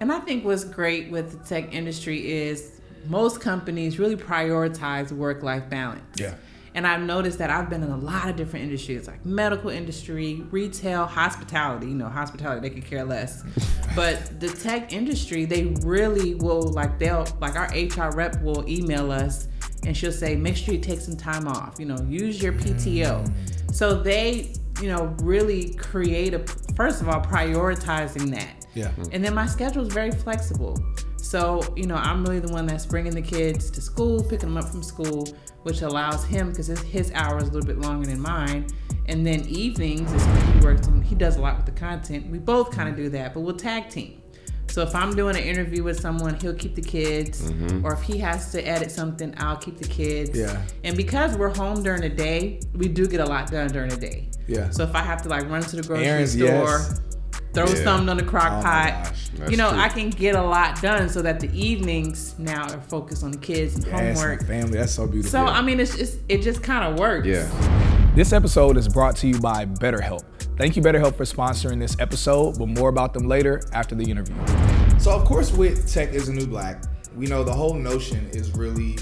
And I think what's great with the tech industry is most companies really prioritize work-life balance. Yeah. And I've noticed that I've been in a lot of different industries, like medical industry, retail, hospitality. You know, hospitality, they could care less. But the tech industry, they really will, like our HR rep will email us and she'll say, make sure you take some time off, you know, use your PTO. So they, you know, really create first of all, prioritizing that. Yeah. And then my schedule is very flexible. So, you know, I'm really the one that's bringing the kids to school, picking them up from school, which allows him, because his hours a little bit longer than mine. And then evenings is when he works, and he does a lot with the content. We both kind of do that, but we'll tag team. So if I'm doing an interview with someone, he'll keep the kids. Or if he has to edit something, I'll keep the kids. Yeah. And because we're home during the day, we do get a lot done during the day. Yeah. So if I have to like run to the grocery Aaron's, store, yes. throw something on the crock pot, That's you know, true. I can get a lot done so that the evenings now are focused on the kids and homework. And family. That's so beautiful. So, I mean, it just kind of works. Yeah. This episode is brought to you by BetterHelp. Thank you, BetterHelp, for sponsoring this episode, but more about them later after the interview. So, of course, with Tech is the New Black, we know the whole notion is really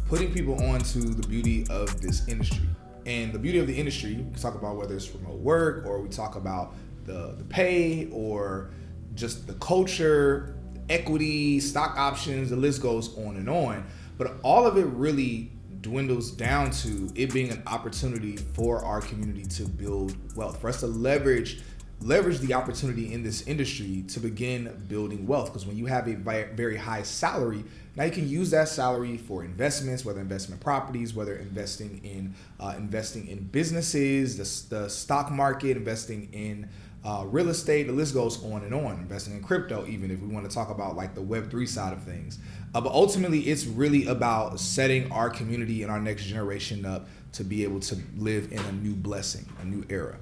putting people onto the beauty of this industry. And the beauty of the industry, we can talk about whether it's remote work or we talk about the pay or just the culture, equity, stock options, the list goes on and on. But all of it really dwindles down to it being an opportunity for our community to build wealth, for us to leverage the opportunity in this industry to begin building wealth. Because when you have a very high salary, now you can use that salary for investments, whether investment properties, whether investing in businesses, the stock market, investing in real estate, the list goes on and on, investing in crypto, even if we want to talk about like the Web3 side of things. But ultimately, it's really about setting our community and our next generation up to be able to live in a new blessing, a new era.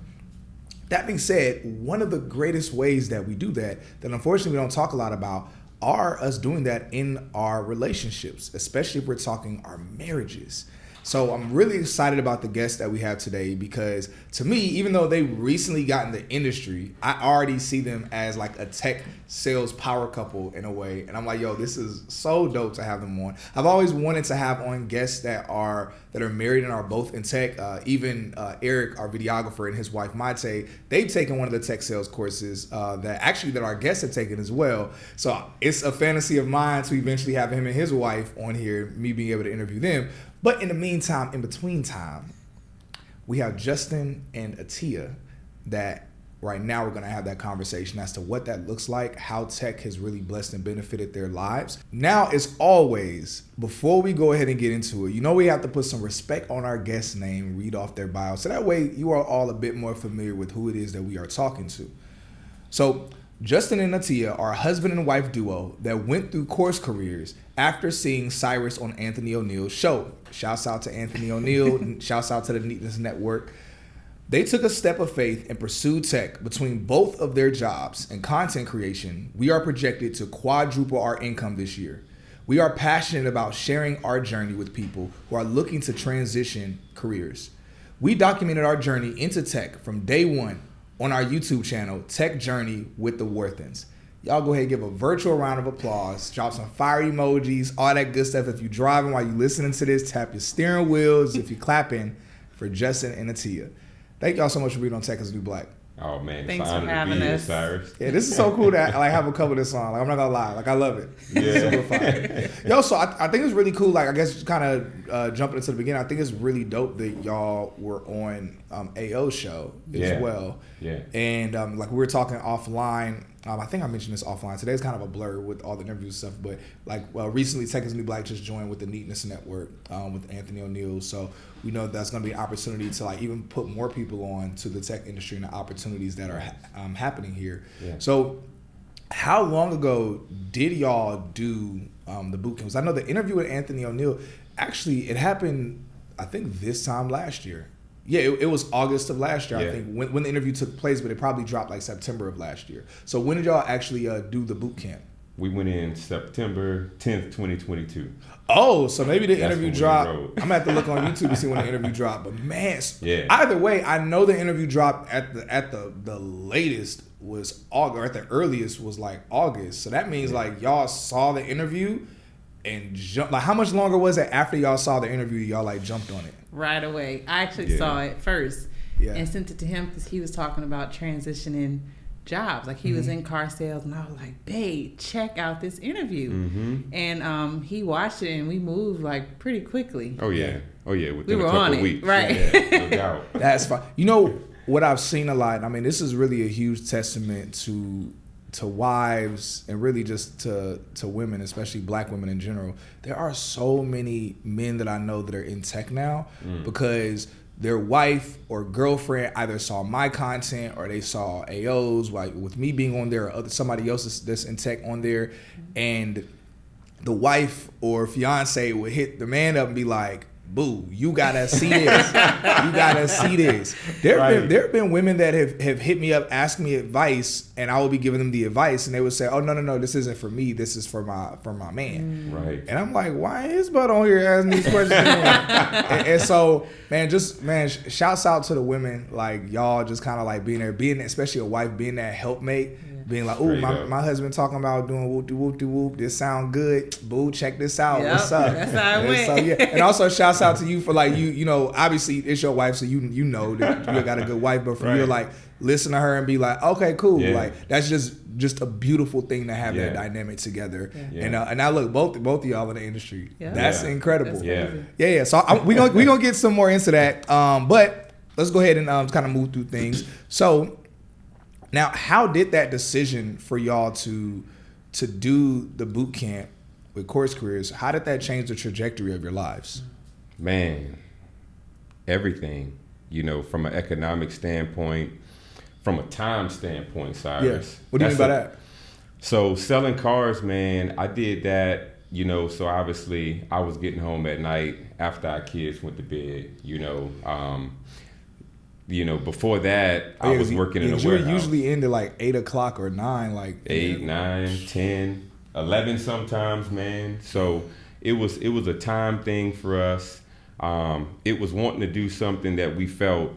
That being said, one of the greatest ways that we do that unfortunately we don't talk a lot about, are us doing that in our relationships, especially if we're talking our marriages. So I'm really excited about the guests that we have today because to me, even though they recently got in the industry, I already see them as like a tech sales power couple in a way. And I'm like, yo, this is so dope to have them on. I've always wanted to have on guests that are married and are both in tech. Even Eric, our videographer, and his wife, Mate, they've taken one of the tech sales courses that our guests have taken as well. So it's a fantasy of mine to eventually have him and his wife on here, me being able to interview them. But in the meantime, in between time, we have Justin and Atia that right now we're going to have that conversation as to what that looks like, how tech has really blessed and benefited their lives. Now, as always, before we go ahead and get into it, you know we have to put some respect on our guest's name, read off their bio, so that way you are all a bit more familiar with who it is that we are talking to. So Justin and Atia are a husband and wife duo that went through course careers after seeing Cyrus on Anthony O'Neill's show. Shouts out to Anthony O'Neill. Shouts out to the Neatness Network. They took a step of faith and pursued tech. Between both of their jobs and content creation, we are projected to quadruple our income this year. We are passionate about sharing our journey with people who are looking to transition careers. We documented our journey into tech from day one on our YouTube channel, Tech Journey with the Worthens. Y'all go ahead and give a virtual round of applause. Drop some fire emojis, all that good stuff. If you're driving while you're listening to this, tap your steering wheels. If you're clapping for Justin and Atia. Thank y'all so much for being on Tech is the New Black. Oh man, Thanks it's for an honor having to be here, us. Cyrus. Yeah, this is so cool that I have a cover this song. Like, I'm not gonna lie, like I love it. Yeah. Super fire. Yo, so I think it's really cool. Like, I guess just kind of jumping into the beginning, I think it's really dope that y'all were on AO's show as well. Yeah. And like we were talking offline. I think I mentioned this offline. Today's kind of a blur with all the interviews and stuff, but like recently Tech is the New Black just joined with the Neatness Network with Anthony O'Neill. So we know that's going to be an opportunity to like even put more people on to the tech industry and the opportunities that are happening here. Yeah. So how long ago did y'all do the boot camps? I know the interview with Anthony O'Neill, actually it happened, I think this time last year. Yeah, it was August of last year, I think, when the interview took place, but it probably dropped like September of last year. So when did y'all actually do the boot camp? We went in September 10th, 2022. Oh, so maybe the That's interview when we dropped. enrolled. I'm gonna have to look on YouTube to see when the interview dropped. But man, Yeah. either way, I know the interview dropped at the latest was August, or at the earliest was like August. So that means like y'all saw the interview and jumped. Like, how much longer was it after y'all saw the interview? Y'all like jumped on it Right away. I actually saw it first and sent it to him because he was talking about transitioning jobs. Like, he was in car sales, and I was like, babe, check out this interview. And he watched it, and we moved like pretty quickly. Oh yeah. Within We were a couple on it, weeks. right. Yeah, no doubt. That's fine. You know what I've seen a lot. I mean, this is really a huge testament to wives and really just to women, especially black women in general. There are so many men that I know that are in tech now because their wife or girlfriend either saw my content or they saw AO's, like with me being on there or somebody else that's in tech on there, and the wife or fiance would hit the man up and be like, boo, you gotta see this. You gotta see this. There have been women that have hit me up, asking me advice, and I will be giving them the advice, and they would say, oh, no, this isn't for me. This is for my man. Right. And I'm like, why is Bud on here asking these questions? and so, man, shouts out to the women, like y'all just kind of like being there, especially a wife, being that helpmate. Being like, oh, my husband talking about doing whoop-de-whoop-de-whoop. This sound good. Boo, check this out. Yep, What's up? that's how it went. So, yeah. And also, shouts out to you for like, you know, obviously it's your wife, so you know that you got a good wife. But for you to like listen to her and be like, okay, cool. Yeah. Like, that's just a beautiful thing to have that dynamic together. Yeah. And I look, both of y'all in the industry. Yeah. That's incredible. That's Yeah. So we gonna get some more into that. But let's go ahead and kind of move through things. So, now, how did that decision for y'all to do the boot camp with Course Careers, how did that change the trajectory of your lives? Man, everything. You know, from an economic standpoint, from a time standpoint, Cyrus. Yeah. What do you mean by that? So selling cars, man, I did that, you know, so obviously I was getting home at night after our kids went to bed, before that, I was working in a warehouse. You were usually into like 8 o'clock or 9, like 8, 9, 10, 11 sometimes, man. So it was a time thing for us. It was wanting to do something that we felt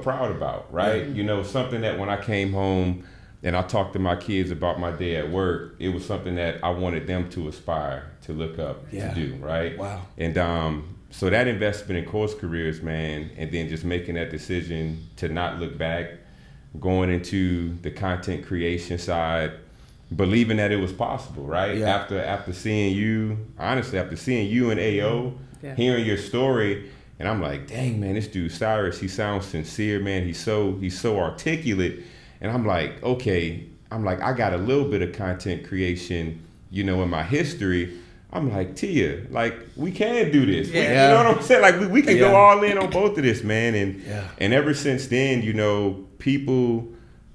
proud about, right? Yeah. You know, something that when I came home and I talked to my kids about my day at work, it was something that I wanted them to aspire to look up to do, right? Wow. And so that investment in Course Careers, man, and then just making that decision to not look back, going into the content creation side, believing that it was possible, right? Yeah. After seeing you, honestly, after seeing you and AO, hearing your story, and I'm like, dang, man, this dude Cyrus, he sounds sincere, man. He's so articulate, and I'm like, okay, I got a little bit of content creation, you know, in my history. I'm like, Tia, like, we can do this. You know what I'm saying? Like, we can go all in on both of this, man. And ever since then, you know, people,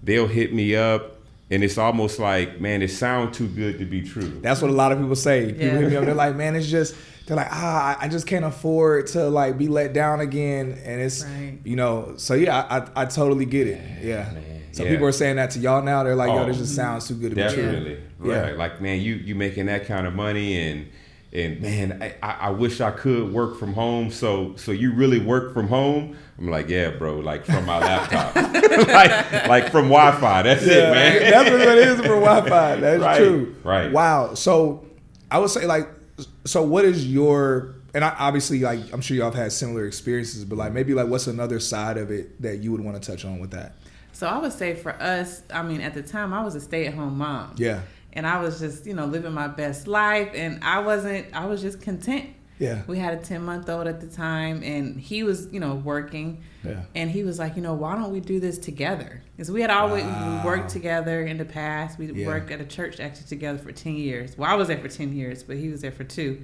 they'll hit me up, and it's almost like, man, it sounds too good to be true. That's what a lot of people say. People hit me up, they're like, man, they're like, I just can't afford to like be let down again. And it's, you know, so yeah, I totally get it. Yeah. Man. So people are saying that to y'all now. They're like, yo, this just sounds too good to be true. Definitely. Right. Like, man, you making that kind of money, and man, I wish I could work from home. So you really work from home? I'm like, yeah, bro, like from my laptop. like from Wi-Fi. That's it, man. That's what it is for Wi-Fi. That's true. Right. Wow. So I would say, like, so what is your, and obviously, like, I'm sure y'all have had similar experiences, but like maybe like what's another side of it that you would want to touch on with that? So I would say for us, I mean, at the time I was a stay-at-home mom. Yeah. And I was just, you know, living my best life, and I was just content. Yeah. We had a 10-month-old at the time, and he was, you know, working. Yeah. And he was like, you know, why don't we do this together? Because we had always we worked together in the past. We worked at a church actually together for 10 years. Well, I was there for 10 years, but he was there for 2.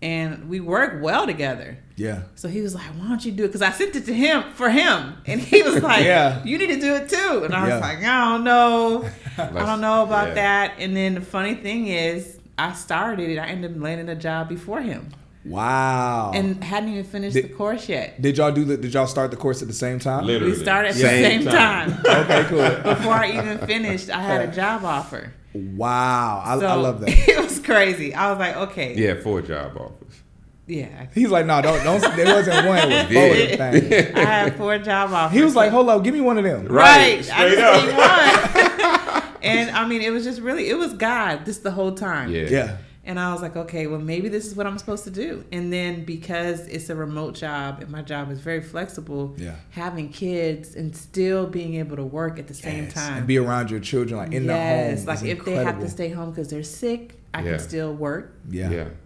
And we worked well together. Yeah. So he was like, why don't you do it? Because I sent it to him for him. And he was like, you need to do it too. And I was like, I don't know. I don't know about that. And then the funny thing is, I started it. I ended up landing a job before him. Wow. And hadn't even finished the course yet. Did y'all start the course at the same time? Literally. We started at the same time. Okay, cool. Before I even finished, I had a job offer. Wow. I So, love that. It was crazy. I was like, okay. Yeah, 4 job offers. Yeah. He's like, no, don't. There wasn't one with 4 of them things. I had 4 job offers. He was like, hold up, give me one of them. right. Straight I just need one. And I mean, it was just really, it was God this the whole time. Yeah. And I was like, okay, well, maybe this is what I'm supposed to do. And then because it's a remote job and my job is very flexible, having kids and still being able to work at the same time. And be around your children, like in the home. Like if incredible. they have to stay home because they're sick, I can still work.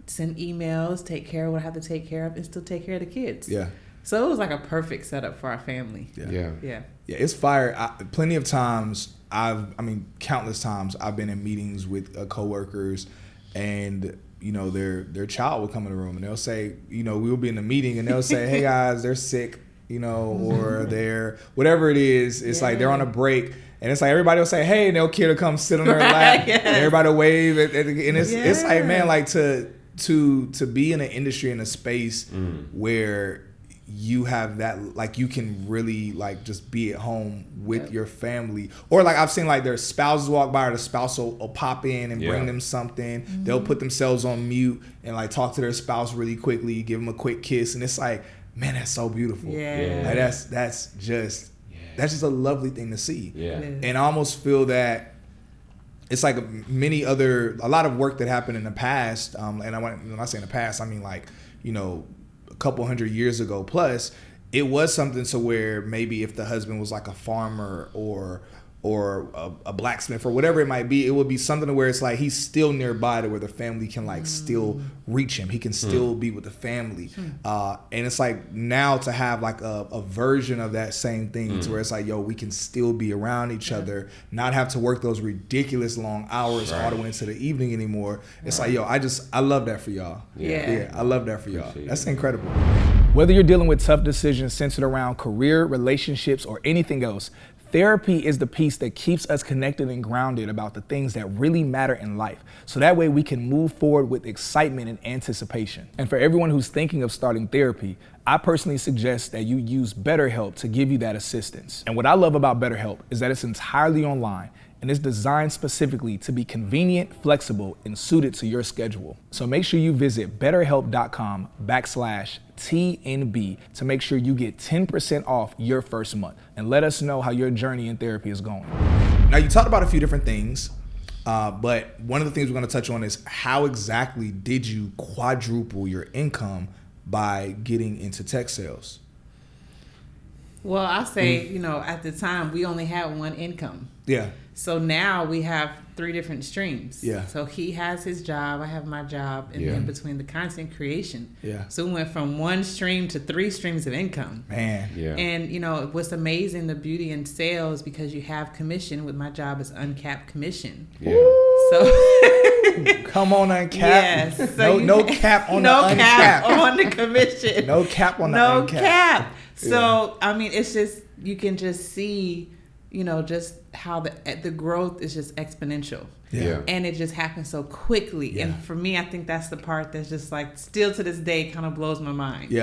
Send emails, take care of what I have to take care of, and still take care of the kids. Yeah. So it was like a perfect setup for our family. Yeah, it's fire. Plenty of times, countless times, I've been in meetings with coworkers, and their child will come in the room and they'll say, we'll be in a meeting and they'll say, hey guys, they're sick, or they're whatever it is. It's like they're on a break. And it's like everybody will say, hey, and they'll kid will come sit on their lap. And everybody will wave. And it's like, man, like to be in an industry, in a space where you have that, like you can really like just be at home with your family. Or like I've seen like their spouses walk by, or the spouse will pop in and bring them something. They'll put themselves on mute and like talk to their spouse really quickly, give them a quick kiss. And it's like, man, that's so beautiful. Like that's just a lovely thing to see. And I almost feel that it's like a lot of work that happened in the past. And when I say in the past, I mean like, a couple hundred years ago plus, it was something so where maybe if the husband was like a farmer or a blacksmith or whatever it might be, it would be something to where it's like he's still nearby to where the family can like still reach him. He can still be with the family. And it's like now to have like a version of that same thing to where it's like, yo, we can still be around each other, not have to work those ridiculous long hours all the way into the evening anymore. It's like, yo, I love that for y'all. I love that for y'all. That's incredible. Whether you're dealing with tough decisions centered around career, relationships, or anything else, therapy is the piece that keeps us connected and grounded about the things that really matter in life. So that way we can move forward with excitement and anticipation. And for everyone who's thinking of starting therapy, I personally suggest that you use BetterHelp to give you that assistance. And what I love about BetterHelp is that it's entirely online and it's designed specifically to be convenient, flexible, and suited to your schedule. So make sure you visit betterhelp.com/TNB to make sure you get 10% off your first month, and let us know how your journey in therapy is going. Now, you talked about a few different things, but one of the things we're going to touch on is how exactly did you quadruple your income by getting into tech sales? Well, I say, at the time we only had one income. So now we have 3 different streams. So he has his job, I have my job, and then between the content creation. So we went from 1 stream to 3 streams of income. Man. And what's amazing, the beauty in sales, because you have commission. With my job is uncapped commission. So come on, uncapped. Yes. So no cap on the uncapped. No cap on the commission. No cap on the uncapped. No cap. So I mean, it's just, you can just see, just how the growth is just exponential. And it just happens so quickly. And for me, I think that's the part that's just like still to this day kind of blows my mind.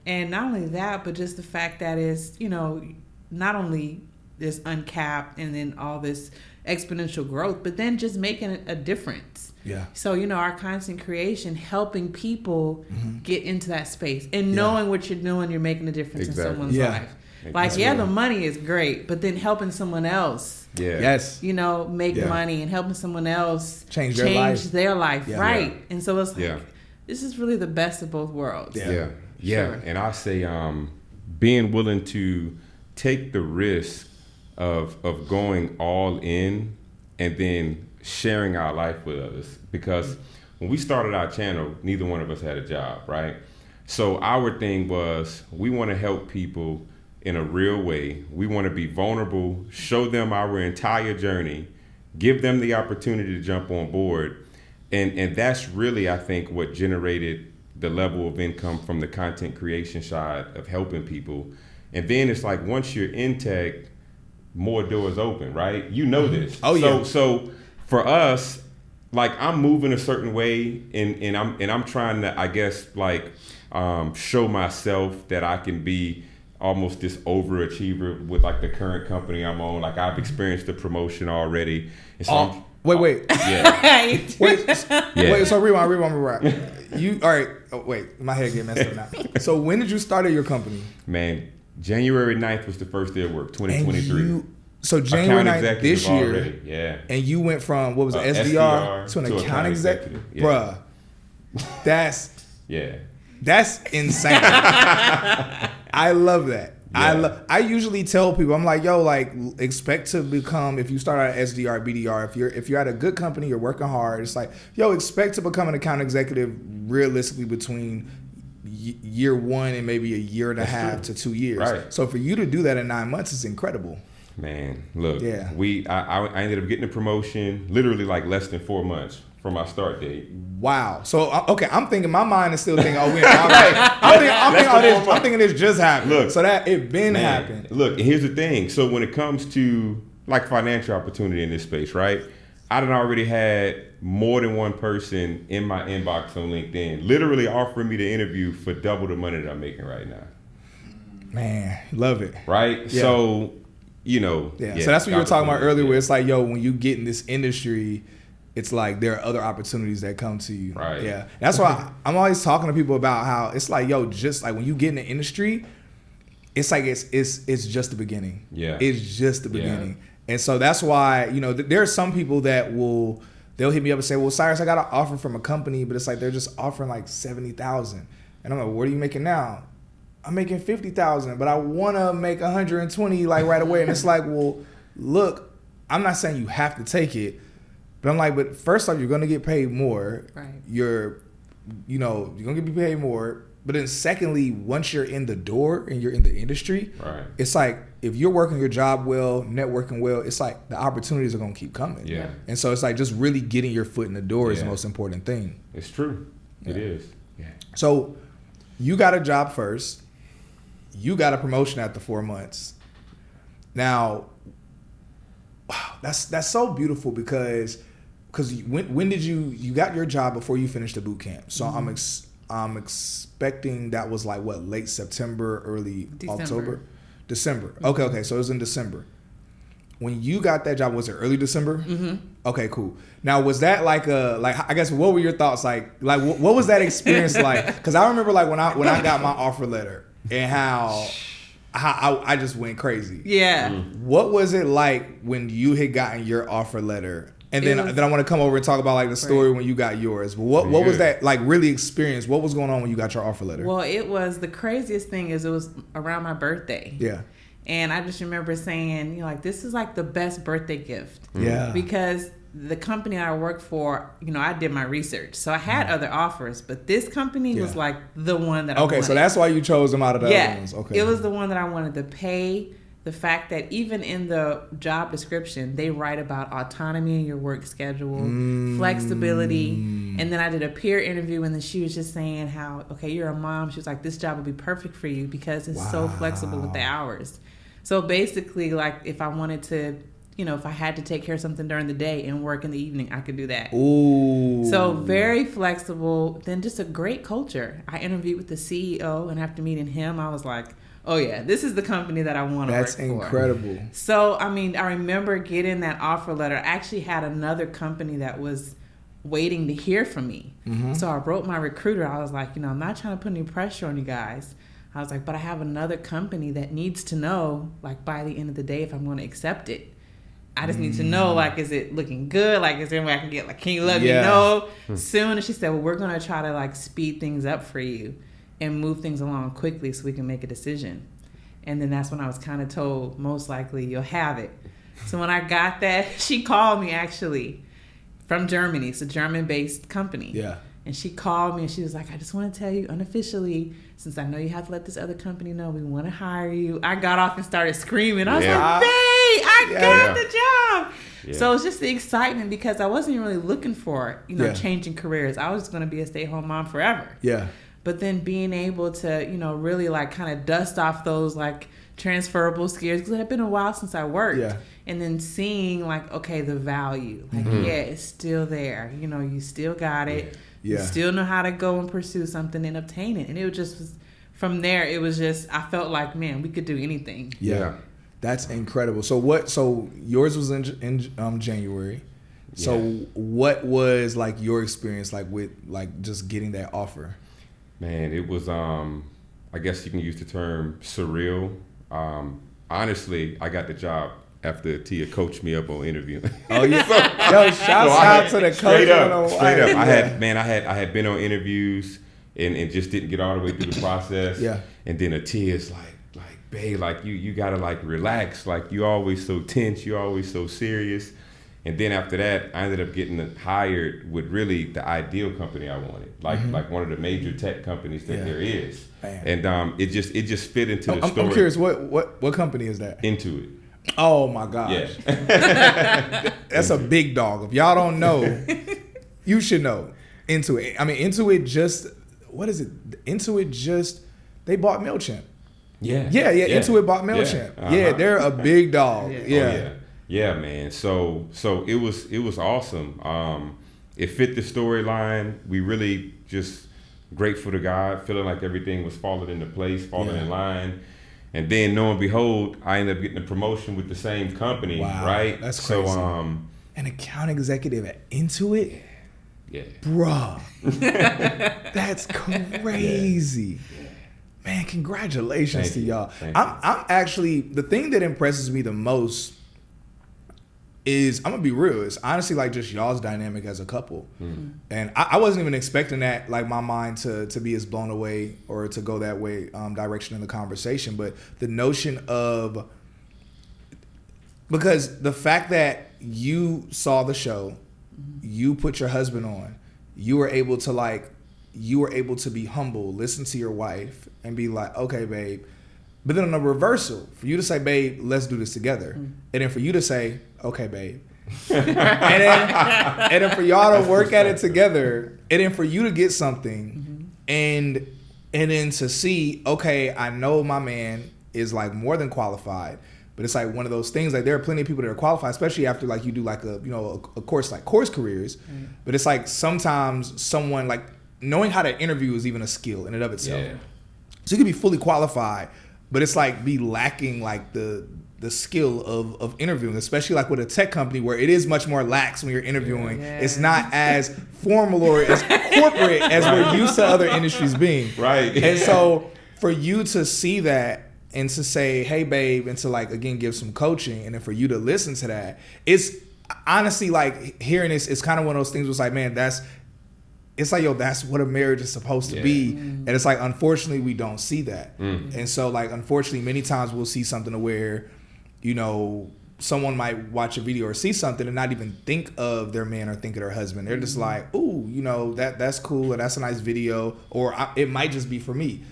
And not only that, but just the fact that is, not only this uncapped and then all this exponential growth, but then just making a difference. So, our content creation, helping people get into that space and knowing what you're doing, you're making a difference in someone's life. Like, the money is great, but then helping someone else, make money, and helping someone else change their life, right? And so it's like, this is really the best of both worlds. Sure. And I say, being willing to take the risk of going all in and then sharing our life with others, because when we started our channel, neither one of us had a job, right? So our thing was, we want to help people in a real way. We want to be vulnerable, show them our entire journey, give them the opportunity to jump on board. And that's really, I think, what generated the level of income from the content creation side of helping people. And then it's like, once you're in tech, more doors open, right? This. So for us, like, I'm moving a certain way, and I'm trying to, I guess, like, show myself that I can be almost this overachiever with like the current company I'm on. Like, I've experienced the promotion already. And so Wait. Yeah. Wait. So rewind. You all right? Oh, wait, my head getting messed up now. So when did you start at your company? Man, January 9th was the first day of work, 2023. So January 9th this year, already. Yeah. And you went from what was it, SDR to an account executive? Yeah. Bruh, that's insane. I love that. Yeah. I usually tell people, I'm like, yo, like expect to become, if you start out at SDR, BDR, if you're at a good company, you're working hard, it's like, yo, expect to become an account executive realistically between year one and maybe a year and a half to 2 years. Right. So for you to do that in 9 months is incredible. Man, look, yeah. I ended up getting a promotion literally like less than 4 months from my start date. Wow. So okay, I'm thinking, my mind is still thinking, oh, we I'm thinking this just happened. Look, so that it been happened. Look, here's the thing. So when it comes to like financial opportunity in this space, right? I done already had more than one person in my inbox on LinkedIn literally offering me the interview for double the money that I'm making right now. Man, love it. Right? Yeah. So, you know. Yeah. So that's what you were talking about earlier, where it's like, yo, when you get in this industry, it's like there are other opportunities that come to you. Right. Yeah. That's why I'm always talking to people about how it's like, yo, just like when you get in the industry, it's like it's just the beginning. Yeah. It's just the beginning. Yeah. And so that's why, you know, there are some people that they'll hit me up and say, well, Cyrus, I got an offer from a company, but it's like they're just offering like $70,000. And I'm like, what are you making now? I'm making $50,000, but I want to make $120 like right away. And it's like, well, look, I'm not saying you have to take it, but I'm like, but first off, you're going to get paid more. Right. You're going to get paid more. But then secondly, once you're in the door and you're in the industry, right, it's like if you're working your job well, networking well, it's like the opportunities are going to keep coming. Yeah. And so it's like just really getting your foot in the door is the most important thing. It's true. Yeah. It is. Yeah. So you got a job first. You got a promotion after 4 months. Now, wow, that's so beautiful because when did you got your job before you finished the boot camp? So I'm expecting that was like what, late September, early October, December. Okay. So it was in December. When you got that job, was it early December? Mm-hmm. Okay, cool. Now, was that like I guess, what were your thoughts like what was that experience like? Because I remember like when I got my offer letter and how I just went crazy. Yeah. What was it like when you had gotten your offer letter? And then I want to come over and talk about like the story when you got yours. But what was that like really experienced? What was going on when you got your offer letter? Well, it was the craziest thing is it was around my birthday. Yeah. And I just remember saying, you know, like, this is like the best birthday gift. Yeah. Because the company I worked for, you know, I did my research. So I had other offers, but this company was like the one that I wanted. Okay, so that's why you chose them out of the other ones. Okay. It was the one that I wanted to pay. The fact that even in the job description, they write about autonomy in your work schedule, flexibility. And then I did a peer interview and then she was just saying how, okay, you're a mom. She was like, this job would be perfect for you because it's so flexible with the hours. So basically, like, if I wanted to, you know, if I had to take care of something during the day and work in the evening, I could do that. Ooh. So very flexible. Then just a great culture. I interviewed with the CEO, and after meeting him, I was like, oh yeah, this is the company that I want to work for. That's incredible. So, I mean, I remember getting that offer letter. I actually had another company that was waiting to hear from me. Mm-hmm. So I wrote my recruiter. I was like, you know, I'm not trying to put any pressure on you guys. I was like, but I have another company that needs to know, like, by the end of the day if I'm going to accept it. I just need to know, like, is it looking good? Like, is there any way I can get, like, can you let me know soon? And she said, well, we're going to try to, like, speed things up for you and move things along quickly so we can make a decision. And then that's when I was kind of told, most likely you'll have it. So when I got that, she called me, actually, from Germany. It's a German-based company. Yeah. And she called me and she was like, I just want to tell you unofficially, since I know you have to let this other company know, we want to hire you. I got off and started screaming. I was like, babe, I got the job. Yeah. So it's just the excitement because I wasn't really looking for, you know, changing careers. I was going to be a stay-at-home mom forever. Yeah. But then being able to, you know, really like kind of dust off those like transferable skills because it had been a while since I worked. Yeah. And then seeing like, okay, the value. Like, it's still there. You know, you still got it. Yeah. You still know how to go and pursue something and obtain it. And it was just, from there, it was just, I felt like, man, we could do anything. Yeah. That's incredible. So yours was in January. So what was like your experience like with like just getting that offer? Man, it was I guess you can use the term surreal. Honestly, I got the job after Tia coached me up on interviewing. Oh yeah. Yo, shouts out to the coach. Straight up. I had been on interviews and just didn't get all the way through the process. Yeah. And then Tia's like, babe, like you gotta like relax. Like you always so tense, you always so serious. And then after that, I ended up getting hired with really the ideal company I wanted, like one of the major tech companies that there is. Man. And it just fit into the story. I'm curious, what company is that? Intuit. Oh my gosh, that's a big dog. If y'all don't know, you should know. Intuit. I mean, Intuit just they bought MailChimp. Yeah. Intuit bought MailChimp. Yeah, yeah, they're a big dog. Yeah. Yeah, man. So it was awesome. It fit the storyline. We really just grateful to God, feeling like everything was falling into place, falling in line. And then, lo and behold, I ended up getting a promotion with the same company. Wow, right? That's crazy. So, an account executive at Intuit. Yeah. Bruh. That's crazy. Yeah. Man, congratulations to y'all. I'm actually, the thing that impresses me the most is, I'm gonna be real, it's honestly like just y'all's dynamic as a couple. And I wasn't even expecting that, like my mind to be as blown away or to go that way direction in the conversation. But the notion of, because the fact that you saw the show, you put your husband on, you were able to be humble, listen to your wife and be like, okay, babe. But then on the reversal, for you to say, babe, let's do this together. And then for you to say, okay, babe. and then for y'all to work at it together. And then for you to get something and then to see, okay, I know my man is like more than qualified. But it's like one of those things, like there are plenty of people that are qualified, especially after like you do like a course like course careers. But it's like sometimes someone like knowing how to interview is even a skill in and of itself. Yeah. So you could be fully qualified, but it's like be lacking like the skill of interviewing, especially like with a tech company where it is much more lax when you're interviewing. Yeah. It's not as formal or as corporate as we're used to other industries being. Right. And so for you to see that and to say, hey, babe, and to like, again, give some coaching, and then for you to listen to that, it's honestly like hearing this, it's kind of one of those things where it's like, man, it's like, yo, that's what a marriage is supposed to be. And it's like, unfortunately, we don't see that. And so like, unfortunately, many times we'll see something to where, someone might watch a video or see something and not even think of their man or think of their husband. They're just like, ooh, that's cool, or that's a nice video, or it might just be for me.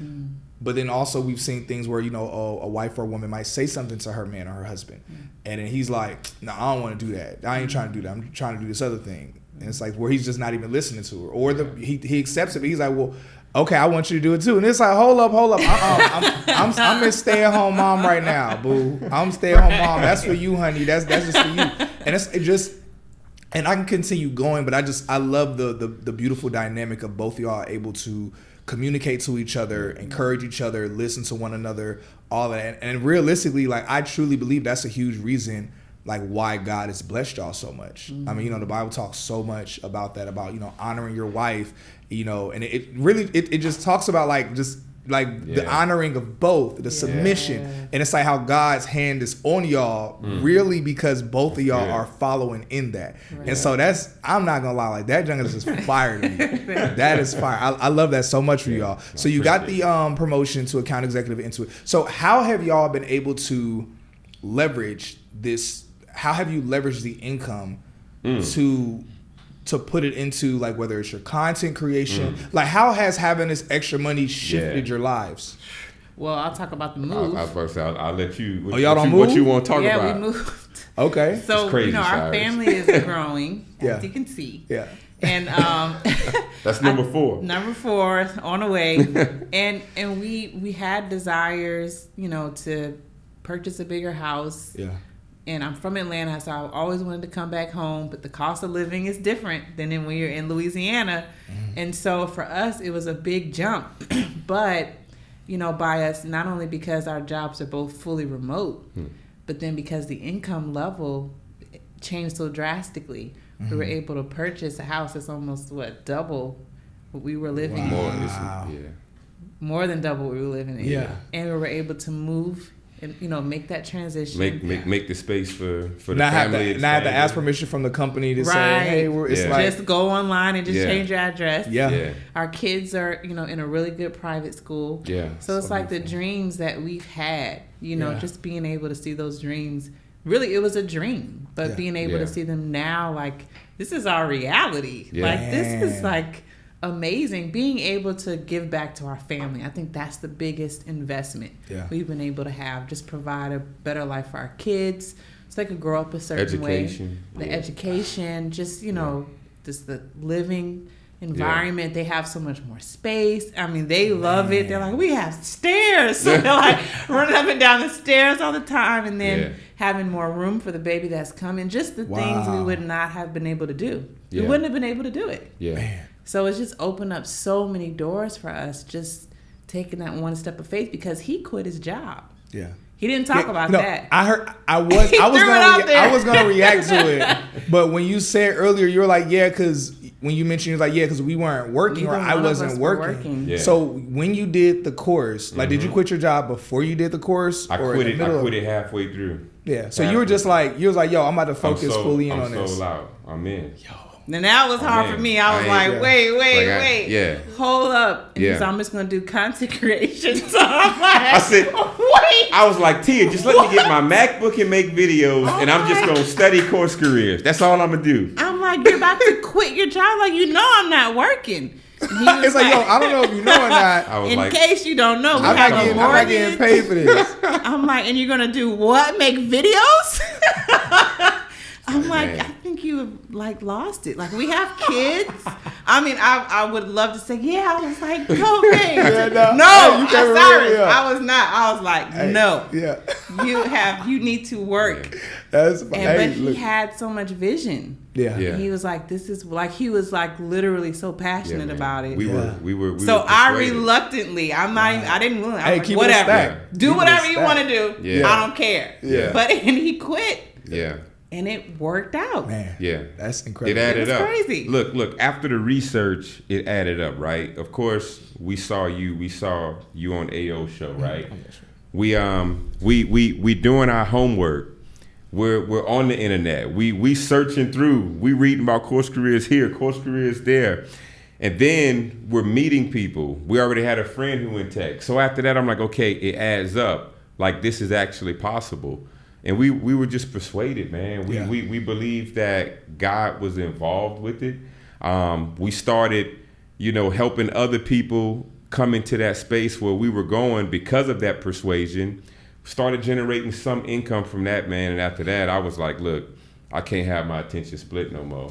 But then also we've seen things where, a wife or a woman might say something to her man or her husband. And then he's like, no, I don't want to do that. I ain't trying to do that. I'm trying to do this other thing. And it's like where he's just not even listening to her. Or he accepts it, but he's like, well, okay, I want you to do it too. And it's like, hold up. I'm a stay-at-home mom right now, boo. I'm stay-at-home mom. That's for you, honey. That's just for you. And and I can continue going, but I love the beautiful dynamic of both of y'all able to communicate to each other, encourage each other, listen to one another, all that. And realistically, like I truly believe that's a huge reason like why God has blessed y'all so much. I mean, the Bible talks so much about that, about, honoring your wife, and it really just talks about like just like the honoring of both, the submission. And it's like how God's hand is on y'all really because both of y'all are following in that. Right. And so I'm not gonna lie, like that junk is just fire to me. That is fire. I love that so much for y'all. So you got the promotion to account executive into it. So how have y'all been able to leverage this? How have you leveraged the income to put it into like whether it's your content creation? Like how has having this extra money shifted your lives? Well, I'll talk about the move. I was about to say, I'll let you. Y'all don't move? What you want to talk about? Yeah, we moved. Okay. So it's crazy, our family is growing, as you can see. Yeah. And that's number 4. Number 4 on the way, and we had desires, to purchase a bigger house. Yeah. And I'm from Atlanta, so I always wanted to come back home. But the cost of living is different than when you're in Louisiana. And so for us, it was a big jump. But, by us, not only because our jobs are both fully remote, but then because the income level changed so drastically, we were able to purchase a house that's almost double what we were living in. More than double what we were living in. Yeah. And we were able to move and make that transition. Make the space for the not family. Not have to ask permission from the company to say, hey, it's like just go online and just change your address. Yeah. Our kids are, in a really good private school. Yeah. So it's like the dreams that we've had, just being able to see those dreams. Really, it was a dream, but being able to see them now, like, this is our reality. Yeah. Like, this is like amazing. Being able to give back to our family, I think that's the biggest investment we've been able to have. Just provide a better life for our kids so they could grow up a certain way. The education, just, just the living environment. They have so much more space. I mean, they love it. They're like, we have stairs. So they're like running up and down the stairs all the time, and then having more room for the baby that's coming. Just the things we would not have been able to do. We wouldn't have been able to do it. So it's just opened up so many doors for us, just taking that one step of faith, because he quit his job. Yeah. He didn't talk about that. I was gonna react to it, but when you said earlier, you were like, because when you mentioned, you're like, because we weren't working, or I wasn't working. Yeah. So when you did the course, like, did you quit your job before you did the course? I quit it halfway through. Yeah. So you were just like, yo, I'm about to focus fully in on this. I'm sold out. I'm in. Then that was hard for me. I was like, wait. Hold up. And so I'm just going to do content creation. So I'm like, I said, wait. I was like, Tia, just let me get my MacBook and make videos, and I'm just going to study course careers. That's all I'm going to do. I'm like, you're about to quit your job? Like, I'm not working. It's like, I don't know if you know or not. In case you don't know, I'm not getting paid for this. I'm like, and you're going to do what? Make videos? I'm like, I think you have lost it. Like, we have kids. I mean, I would love to say, I was like, go man. I was not. I was like, no. Yeah. You need to work. That's fine. But he had so much vision. Yeah. And he was like, this is like, he was like literally so passionate about it. We were. So I reluctantly, I'm not even, I didn't really, I was like, whatever. Do whatever you want to do. Yeah. I don't care. Yeah. And he quit. Yeah. And it worked out. Man, that's incredible. It added up. Crazy. Look. After the research, it added up, right? Of course, we saw you on AO show, right? We doing our homework. We're on the internet. We searching through. We reading about course careers here, course careers there, and then we're meeting people. We already had a friend who in tech. So after that, I'm like, okay, it adds up. Like, this is actually possible. And we were just persuaded, man. We believed that God was involved with it. We started, helping other people come into that space where we were going because of that persuasion. Started generating some income from that, man. And after that, I was like, look, I can't have my attention split no more.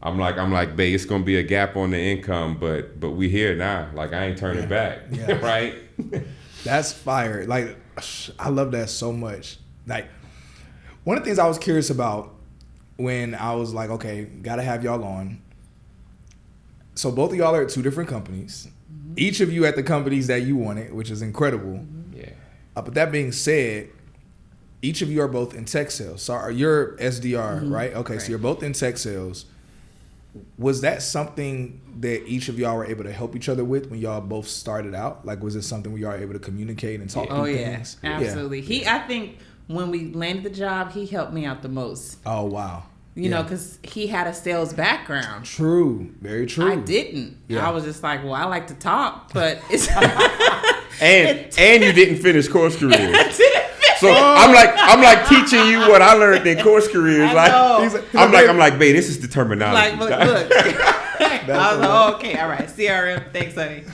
I'm like, babe, it's gonna be a gap on the income, but we here now. Like, I ain't turning back, right? That's fire. Like, I love that so much. Like, one of the things I was curious about when I was like, okay, gotta have y'all on. So both of y'all are at two different companies. Mm-hmm. Each of you at the companies that you wanted, which is incredible. Mm-hmm. Yeah. But that being said, each of you are both in tech sales. So you're SDR, right? Okay, right. So you're both in tech sales. Was that something that each of y'all were able to help each other with when y'all both started out? Like, was it something where y'all were able to communicate and talk through things? Absolutely. I think when we landed the job, he helped me out the most. Oh, wow. You know, because he had a sales background. True. Very true. I didn't. Yeah. I was just like, well, I like to talk, but it's... and you didn't finish course careers. So I'm like teaching you what I learned in course careers. I'm like, babe, this is the terminology. Like, look. I was like, oh, okay, all right, CRM, thanks, honey.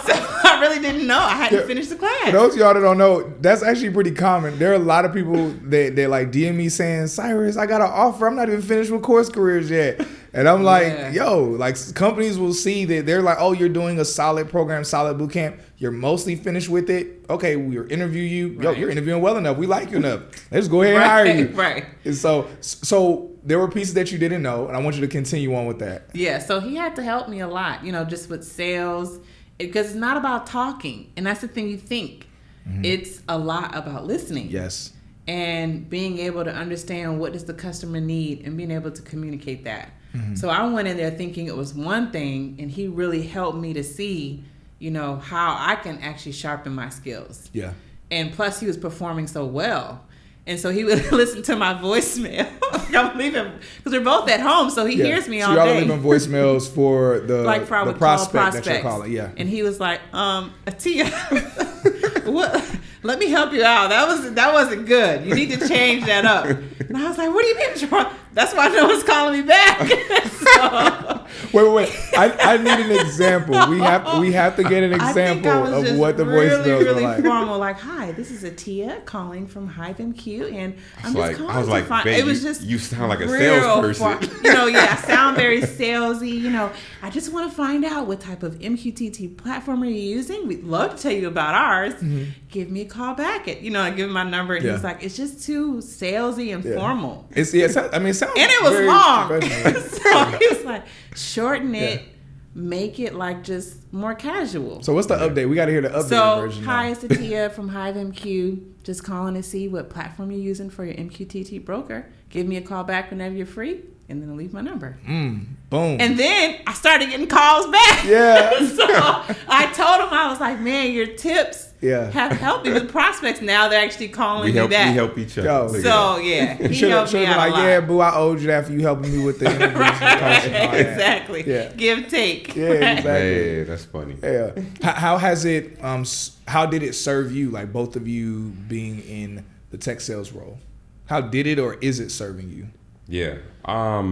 So I really didn't know. I hadn't finished the class. For those of y'all that don't know, that's actually pretty common. There are a lot of people that like DM me saying, Cyrus, I got an offer. I'm not even finished with course careers yet. And I'm like, like companies will see that they're like, oh, you're doing a solid program, solid boot camp. You're mostly finished with it. Okay, we'll interview you. Right. Yo, you're interviewing well enough. We like you enough. Let's go ahead and hire you. Right. And so there were pieces that you didn't know, and I want you to continue on with that. Yeah, so he had to help me a lot, just with sales. Because it's not about talking. And that's the thing you think. Mm-hmm. It's a lot about listening. Yes. and being able to understand what does the customer need and being able to communicate that. So I went in there thinking it was one thing, and he really helped me to see, how I can actually sharpen my skills. Yeah. And plus, he was performing so well. And so he would listen to my voicemail. I'm leaving because we're both at home, so he hears me all day. So y'all day. leaving voicemails for the prospect that you're calling. Yeah. And he was like, Atia, what? Let me help you out. That wasn't good. You need to change that up. And I was like, what do you mean, Charles? That's why no one's calling me back. Wait. I need an example. We have to get an example of what the voicemails were like. Formal, like, hi, this is Atia calling from Hive MQ, and I'm just calling I was like, find. It was just you sound like a salesperson. I sound very salesy. I just want to find out what type of MQTT platform are you using. We'd love to tell you about ours. Give me a call back at I give him my number, and he's like, it's just too salesy and formal. It sounds and it was long. So he was like, shorten it, make it like just more casual. So what's the update? We got to hear the updated version. Hi, it's Atia from Hive MQ. Just calling to see what platform you're using for your MQTT broker. Give me a call back whenever you're free, and then leave my number. Boom. And then I started getting calls back. Yeah. So I told him, I was like, man, your tips have helped me with prospects. Now they're actually calling me back. We help each other. He helped me out a lot. Yeah, boo, I owed you that for you helping me with the interviews. Exactly. Yeah. Give, take. Yeah, exactly. Hey, that's funny. Yeah. How has it, how did it serve you, like both of you being in the tech sales role? How did it or is it serving you? Yeah. I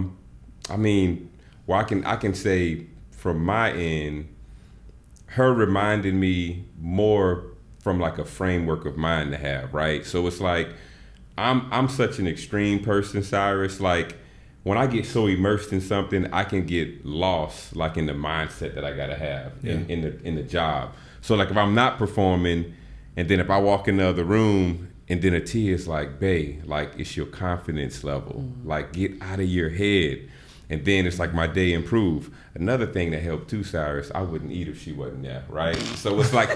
can say from my end, her reminding me more from like a framework of mind to have, right? So it's like I'm such an extreme person, Cyrus. Like when I get so immersed in something, I can get lost like in the mindset that I gotta have in the job. So like if I'm not performing, and then if I walk in the other room and then Atia is like, babe, like it's your confidence level. Like get out of your head. And then it's like my day improved. Another thing that helped too, Cyrus, I wouldn't eat if she wasn't there, right? So it's like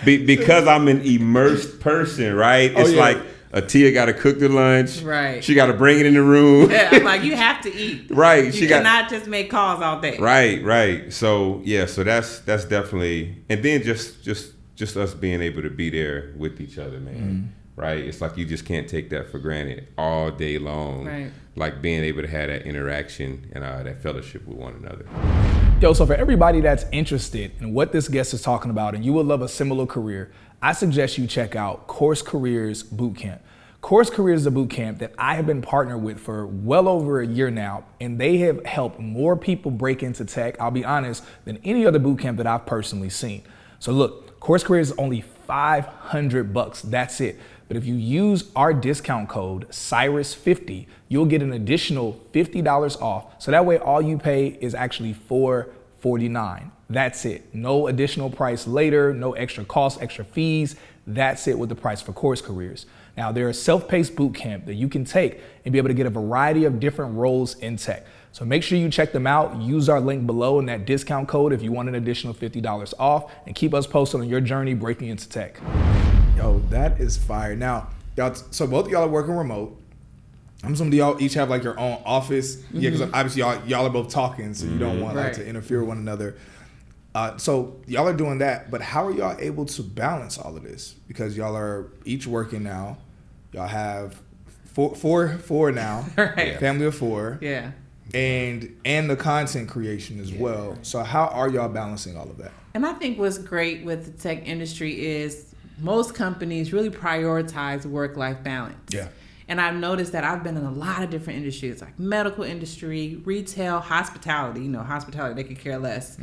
because I'm an immersed person, right? It's like Atia got to cook the lunch. Right. She got to bring it in the room. Yeah, I'm like, you have to eat. Right. You cannot just make calls all day. Right. So so that's definitely, and then just us being able to be there with each other, man. Right? It's like you just can't take that for granted all day long. Right. Like being able to have that interaction and that fellowship with one another. Yo, so for everybody that's interested in what this guest is talking about and you would love a similar career, I suggest you check out Course Careers Bootcamp. Course Careers is a bootcamp that I have been partnered with for well over a year now, and they have helped more people break into tech, I'll be honest, than any other bootcamp that I've personally seen. So look, Course Careers is only $500. That's it. But if you use our discount code Cyrus50, you'll get an additional $50 off. So that way all you pay is actually $449. That's it. No additional price later, no extra costs, extra fees. That's it with the price for Course Careers. Now, they're a self-paced bootcamp that you can take and be able to get a variety of different roles in tech. So make sure you check them out. Use our link below in that discount code if you want an additional $50 off, and keep us posted on your journey breaking into tech. Yo, that is fire. Now, y'all, so both of y'all are working remote. I'm assuming y'all each have like your own office. Yeah, because obviously y'all are both talking, so you don't want like to interfere with one another. So y'all are doing that, but how are y'all able to balance all of this? Because y'all are each working now. Y'all have four now, right. Family of four. Yeah. And the content creation as well. So how are y'all balancing all of that? And I think what's great with the tech industry is most companies really prioritize work-life balance. Yeah. And I've noticed that I've been in a lot of different industries, like medical industry, retail, hospitality. Hospitality, they could care less.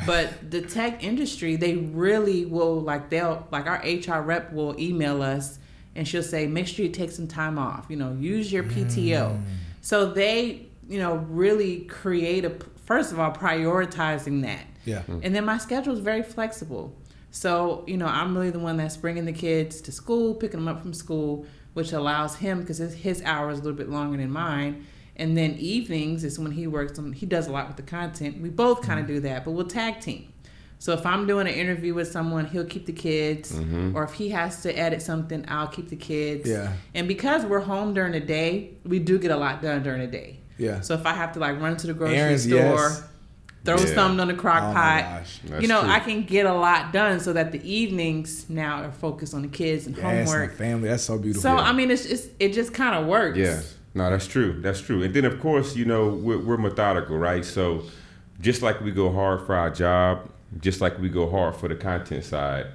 But the tech industry, they really will, our HR rep will email us and she'll say, make sure you take some time off, use your PTO. So they, really create first of all, prioritizing that. Yeah. And then my schedule is very flexible. So, I'm really the one that's bringing the kids to school, picking them up from school, which allows him, because his hour is a little bit longer than mine. And then evenings is when he works on, he does a lot with the content. We both kind of do that, but we'll tag team. So if I'm doing an interview with someone, he'll keep the kids. Or if he has to edit something, I'll keep the kids. Yeah. And because we're home during the day, we do get a lot done during the day. Yeah. So if I have to like run to the grocery store, throw something on the crock pot, you know, I can get a lot done so that the evenings now are focused on the kids and homework. And family. That's so beautiful. So, I mean, it just kind of works. Yeah. No, that's true. That's true. And then, of course, you know, we're methodical, right? So just like we go hard for our job, just like we go hard for the content side,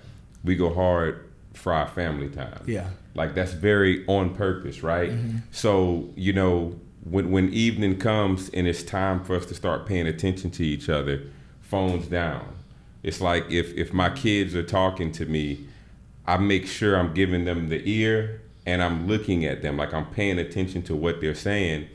we go hard for our family time. Yeah. Like that's very on purpose, right? So, you know, when evening comes and it's time for us to start paying attention to each other, phones down. It's like if my kids are talking to me, I make sure I'm giving them the ear and I'm looking at them, like I'm paying attention to what they're saying.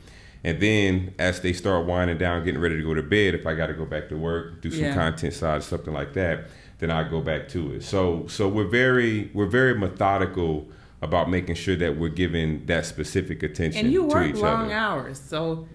And then as they start winding down, getting ready to go to bed, if I got to go back to work, do some content side or something like that, then I go back to it. So we're very methodical about making sure that we're giving that specific attention to each other. And you work long hours, so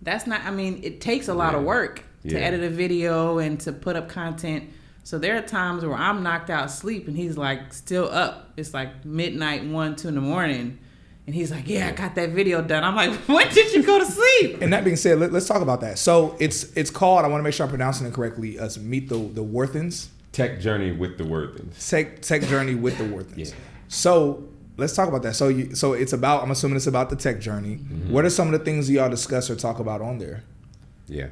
that's not. I mean, it takes a lot of work to edit a video and to put up content. So there are times where I'm knocked out sleep and he's like still up. It's like midnight, 1, 2 in the morning. And he's like, I got that video done. I'm like, when did you go to sleep? And that being said, let's talk about that. So it's called, I want to make sure I'm pronouncing it correctly, Meet the Worthens. Tech Journey with the Worthens. Tech Journey with the Worthens. Yeah. So let's talk about that. So it's about, I'm assuming it's about the tech journey. What are some of the things y'all discuss or talk about on there? Yeah.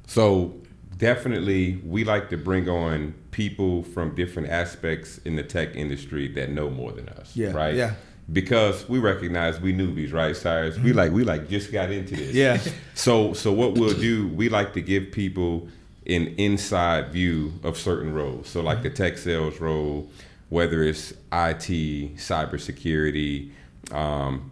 So definitely we like to bring on people from different aspects in the tech industry that know more than us. Yeah. Right? Yeah. Because we recognize we newbies, right, Cyrus? We like just got into this. Yeah. So what we'll do, we like to give people an inside view of certain roles. So like the tech sales role, whether it's IT, cybersecurity,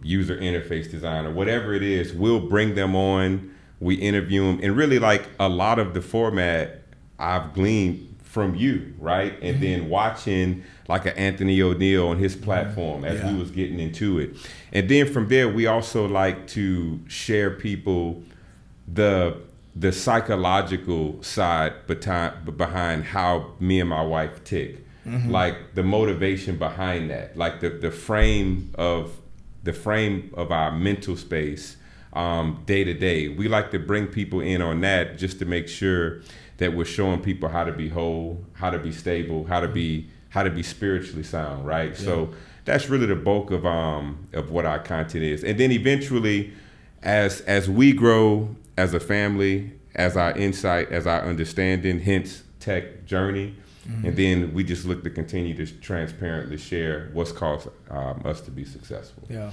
user interface designer, whatever it is, we'll bring them on. We interview them, and really like a lot of the format I've gleaned from you, right? And then watching like an Anthony O'Neill on his platform as we was getting into it. And then from there, we also like to share people the psychological side behind how me and my wife tick. Like the motivation behind that, like the frame of our mental space day to day. We like to bring people in on that just to make sure that we're showing people how to be whole, how to be stable, how to be spiritually sound, right? Yeah. So that's really the bulk of what our content is. And then eventually, as we grow as a family, as our insight, as our understanding, hence Tech Journey, and then we just look to continue to transparently share what's caused us to be successful. Yeah,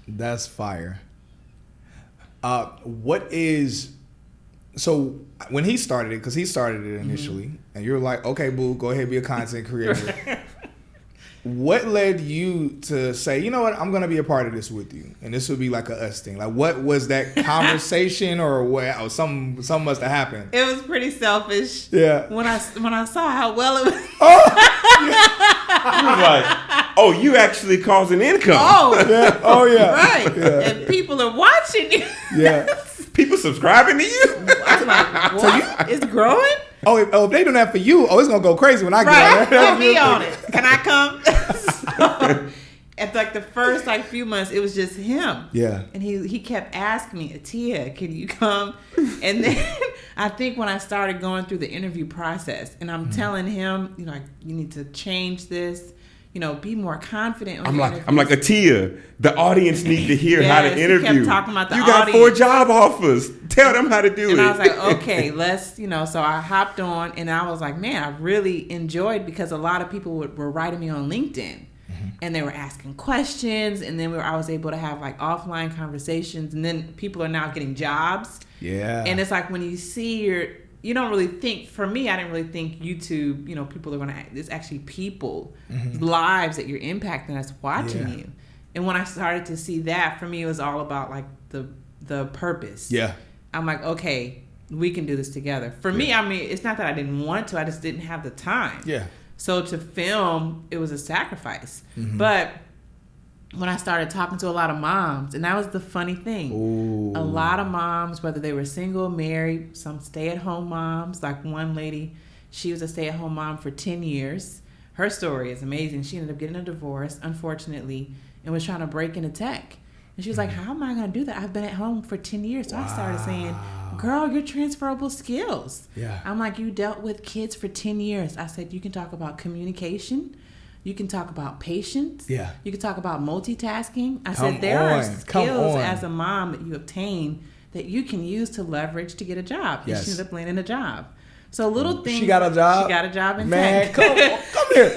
that's fire. So when he started it, because he started it initially, and you're like, okay, boo, go ahead, be a content creator. What led you to say, you know what, I'm going to be a part of this with you, and this would be like a us thing? Like, what was that conversation, or what? Or something must have happened. It was pretty selfish. Yeah. When I saw how well it was. You was like, oh, you actually causing income. Oh. Yeah. Oh yeah. Right. Yeah. And people are watching you. Yeah. People subscribing to you. I'm like, what? It's growing? If they doing that for you, it's gonna go crazy when I get Right. on there. Put me on it. Can I come? So, at like the first few months, it was just him. Yeah. And he kept asking me, Atia, can you come? And then I think when I started going through the interview process, and I'm telling him, you know, you need to change this. You know, be more confident. I'm like Atia. The audience need to hear how to interview. He kept talking about the you got audience. 4 job offers. Tell them how to do it. And I was like, okay, let's, so I hopped on, and I was like, man, I really enjoyed, because a lot of people were writing me on LinkedIn, and they were asking questions, and then I was able to have like offline conversations, and then people are now getting jobs. Yeah. And it's like when you see you don't really think, for me, I didn't really think YouTube, people are going to, it's actually people, lives that you're impacting that's watching you. And when I started to see that, for me, it was all about like the purpose. Yeah. I'm like, okay, we can do this together. For me, I mean, it's not that I didn't want to, I just didn't have the time. Yeah. So to film, it was a sacrifice. But when I started talking to a lot of moms, and that was the funny thing. Ooh. A lot of moms, whether they were single, married, some stay-at-home moms, like one lady, She was a stay-at-home mom for 10 years. Her story is amazing. She ended up getting a divorce, unfortunately, and was trying to break into tech. And she was like, how am I going to do that? I've been at home for 10 years. So I started saying, girl, you're transferable skills. Yeah. I'm like, you dealt with kids for 10 years. I said, you can talk about communication. You can talk about patience. Yeah. You can talk about multitasking. I said, there are skills as a mom that you obtain that you can use to leverage to get a job. And she ended up landing a job. So little things. She got a job? She got a job in Man, tech. come here.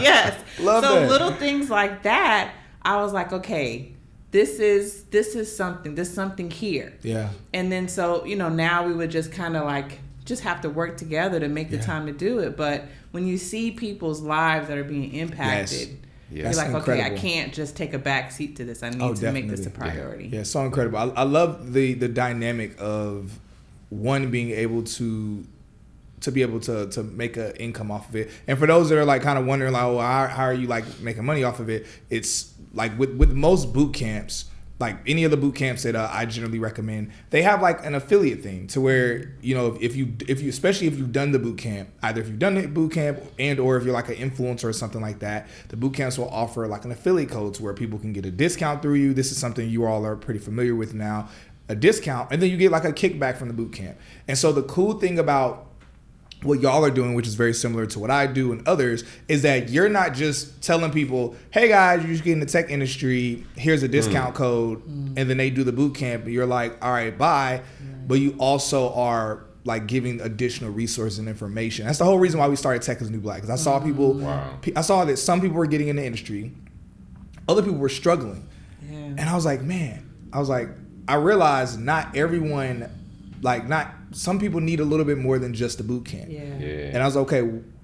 Yes. Love so that. little things like that, I was like, okay, this is something. There's something here. Yeah. And then so, now we would just kind of like just have to work together to make the time to do it. But when you see people's lives that are being impacted, you're That's like, incredible. okay, I can't just take a back seat to this. I need to make this a priority. Yeah, so incredible. I love the dynamic of one being able to be able to make an income off of it. And for those that are like kind of wondering like, how are you like making money off of it? It's like with most boot camps, like any of the boot camps that I generally recommend, they have like an affiliate thing to where, if you especially if you've done the boot camp, either if you've done the boot camp and or if you're like an influencer or something like that, the boot camps will offer like an affiliate code to where people can get a discount through you. This is something you all are pretty familiar with now, a discount, and then you get like a kickback from the boot camp. And so the cool thing about what y'all are doing, which is very similar to what I do and others, is that you're not just telling people, hey guys, you should get in the tech industry, here's a discount code, and then they do the boot camp and you're like, all right, bye. But you also are like giving additional resources and information. That's the whole reason why we started Tech is New Black, because I saw I saw that some people were getting in the industry, other people were struggling. Yeah. And I was like, I realized not everyone, some people need a little bit more than just the boot camp. Yeah. And I was like,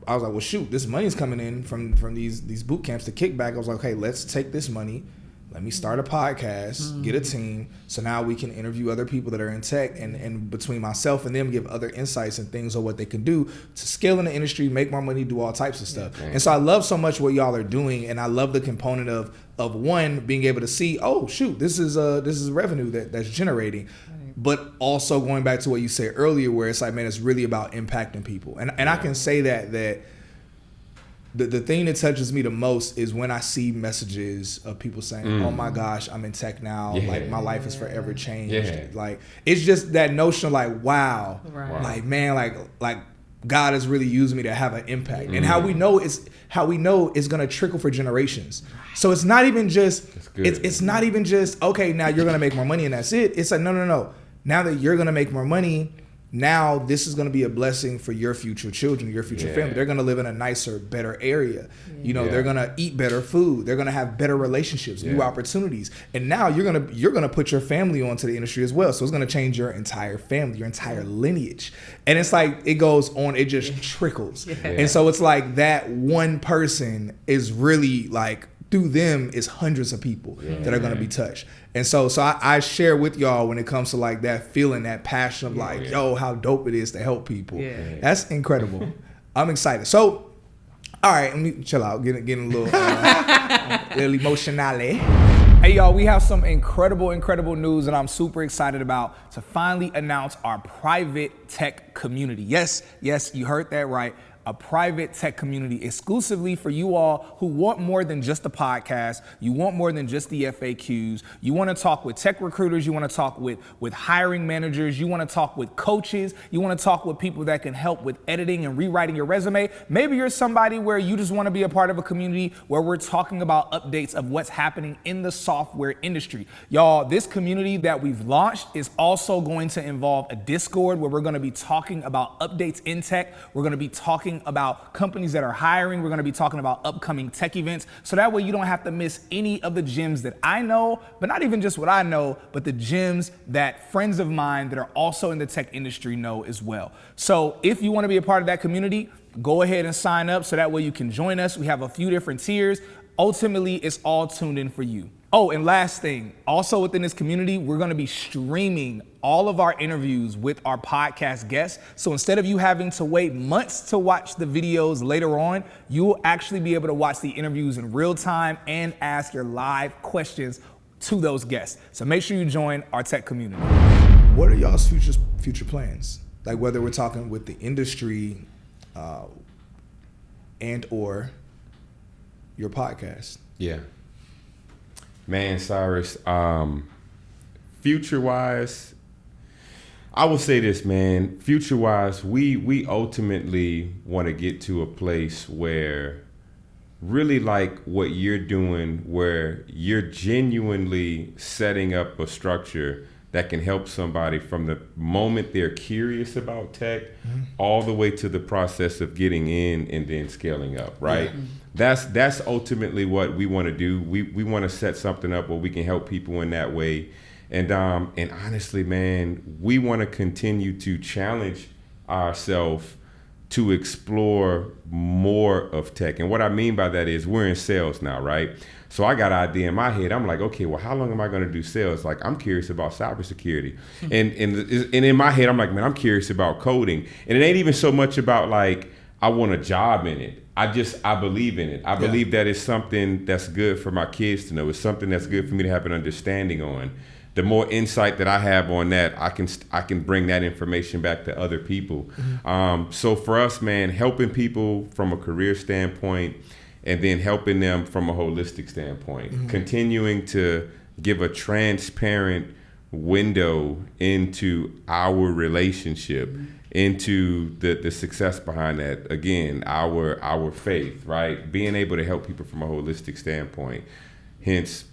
well, shoot, this money's coming in from these boot camps, the kickback. I was like, okay, let's take this money. Let me start a podcast, get a team. So now we can interview other people that are in tech and between myself and them give other insights and things on what they can do to scale in the industry, make more money, do all types of stuff. And so I love so much what y'all are doing. And I love the component of one, being able to see, oh shoot, this is revenue that's generating. But also going back to what you said earlier, where it's like, man, it's really about impacting people. And I can say that the thing that touches me the most is when I see messages of people saying, oh my gosh, I'm in tech now. Like my life is forever changed. Like, it's just that notion of like, wow. Like, man, like God has really used me to have an impact. And how we know it's going to trickle for generations. So it's not even just, it's not even just, okay, now you're going to make more money and that's it. It's like, no. Now that you're going to make more money, now this is going to be a blessing for your future children, your future family. They're going to live in a nicer, better area. They're going to eat better food. They're going to have better relationships, new opportunities. And now you're going to put your family onto the industry as well. So it's going to change your entire family, your entire lineage. And it's like, it goes on, it just trickles. And so it's like that one person is really like, through them is hundreds of people that are going to be touched. And so I share with y'all when it comes to like that feeling, that passion of like, yo, how dope it is to help people. That's incredible. I'm excited. So, all right, let me chill out, getting a little emotional. Hey y'all, we have some incredible news that I'm super excited about to finally announce our private tech community. Yes, you heard that right. A private tech community exclusively for you all who want more than just a podcast. You want more than just the FAQs. You want to talk with tech recruiters. You want to talk with hiring managers. You want to talk with coaches. You want to talk with people that can help with editing and rewriting your resume. Maybe you're somebody where you just want to be a part of a community where we're talking about updates of what's happening in the software industry. Y'all, this community that we've launched is also going to involve a Discord where we're going to be talking about updates in tech. We're going to be talking about companies that are hiring. We're going to be talking about upcoming tech events. So that way you don't have to miss any of the gems that I know, but not even just what I know, but the gems that friends of mine that are also in the tech industry know as well. So if you want to be a part of that community, go ahead and sign up so that way you can join us. We have a few different tiers. Ultimately, it's all tuned in for you. Oh, and last thing, also within this community, we're going to be streaming all of our interviews with our podcast guests. So instead of you having to wait months to watch the videos later on, you'll actually be able to watch the interviews in real time and ask your live questions to those guests. So make sure you join our tech community. What are y'all's future plans? like whether we're talking with the industry and or your podcast? Yeah. Man, Cyrus, future-wise, I will say this, man. Future-wise, we ultimately want to get to a place where really like what you're doing, where you're genuinely setting up a structure that can help somebody from the moment they're curious about tech all the way to the process of getting in and then scaling up, right? That's ultimately what we want to do. We want to set something up where we can help people in that way. And honestly, man, we want to continue to challenge ourselves to explore more of tech. And what I mean by that is we're in sales now, right? So I got an idea in my head. I'm like, okay, well, how long am I going to do sales? Like, I'm curious about cybersecurity. And in my head, I'm like, man, I'm curious about coding. And it ain't even so much about like, I want a job in it. I believe in it. I believe that it's something that's good for my kids to know. It's something that's good for me to have an understanding on. The more insight that I have on that, I can bring that information back to other people. So for us, man, helping people from a career standpoint and then helping them from a holistic standpoint, continuing to give a transparent window into our relationship, into the success behind that. Again, our faith, right? Being able to help people from a holistic standpoint, hence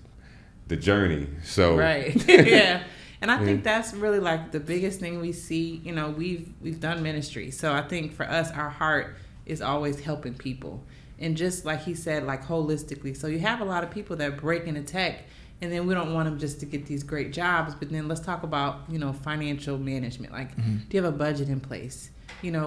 the journey. So right. Yeah. And I think that's really like the biggest thing we see. You know, we've done ministry. So I think for us, our heart is always helping people. And just like he said, like holistically. So you have a lot of people that break into tech, and then we don't want them just to get these great jobs. But then let's talk about, you know, financial management. Like, do you have a budget in place? You know,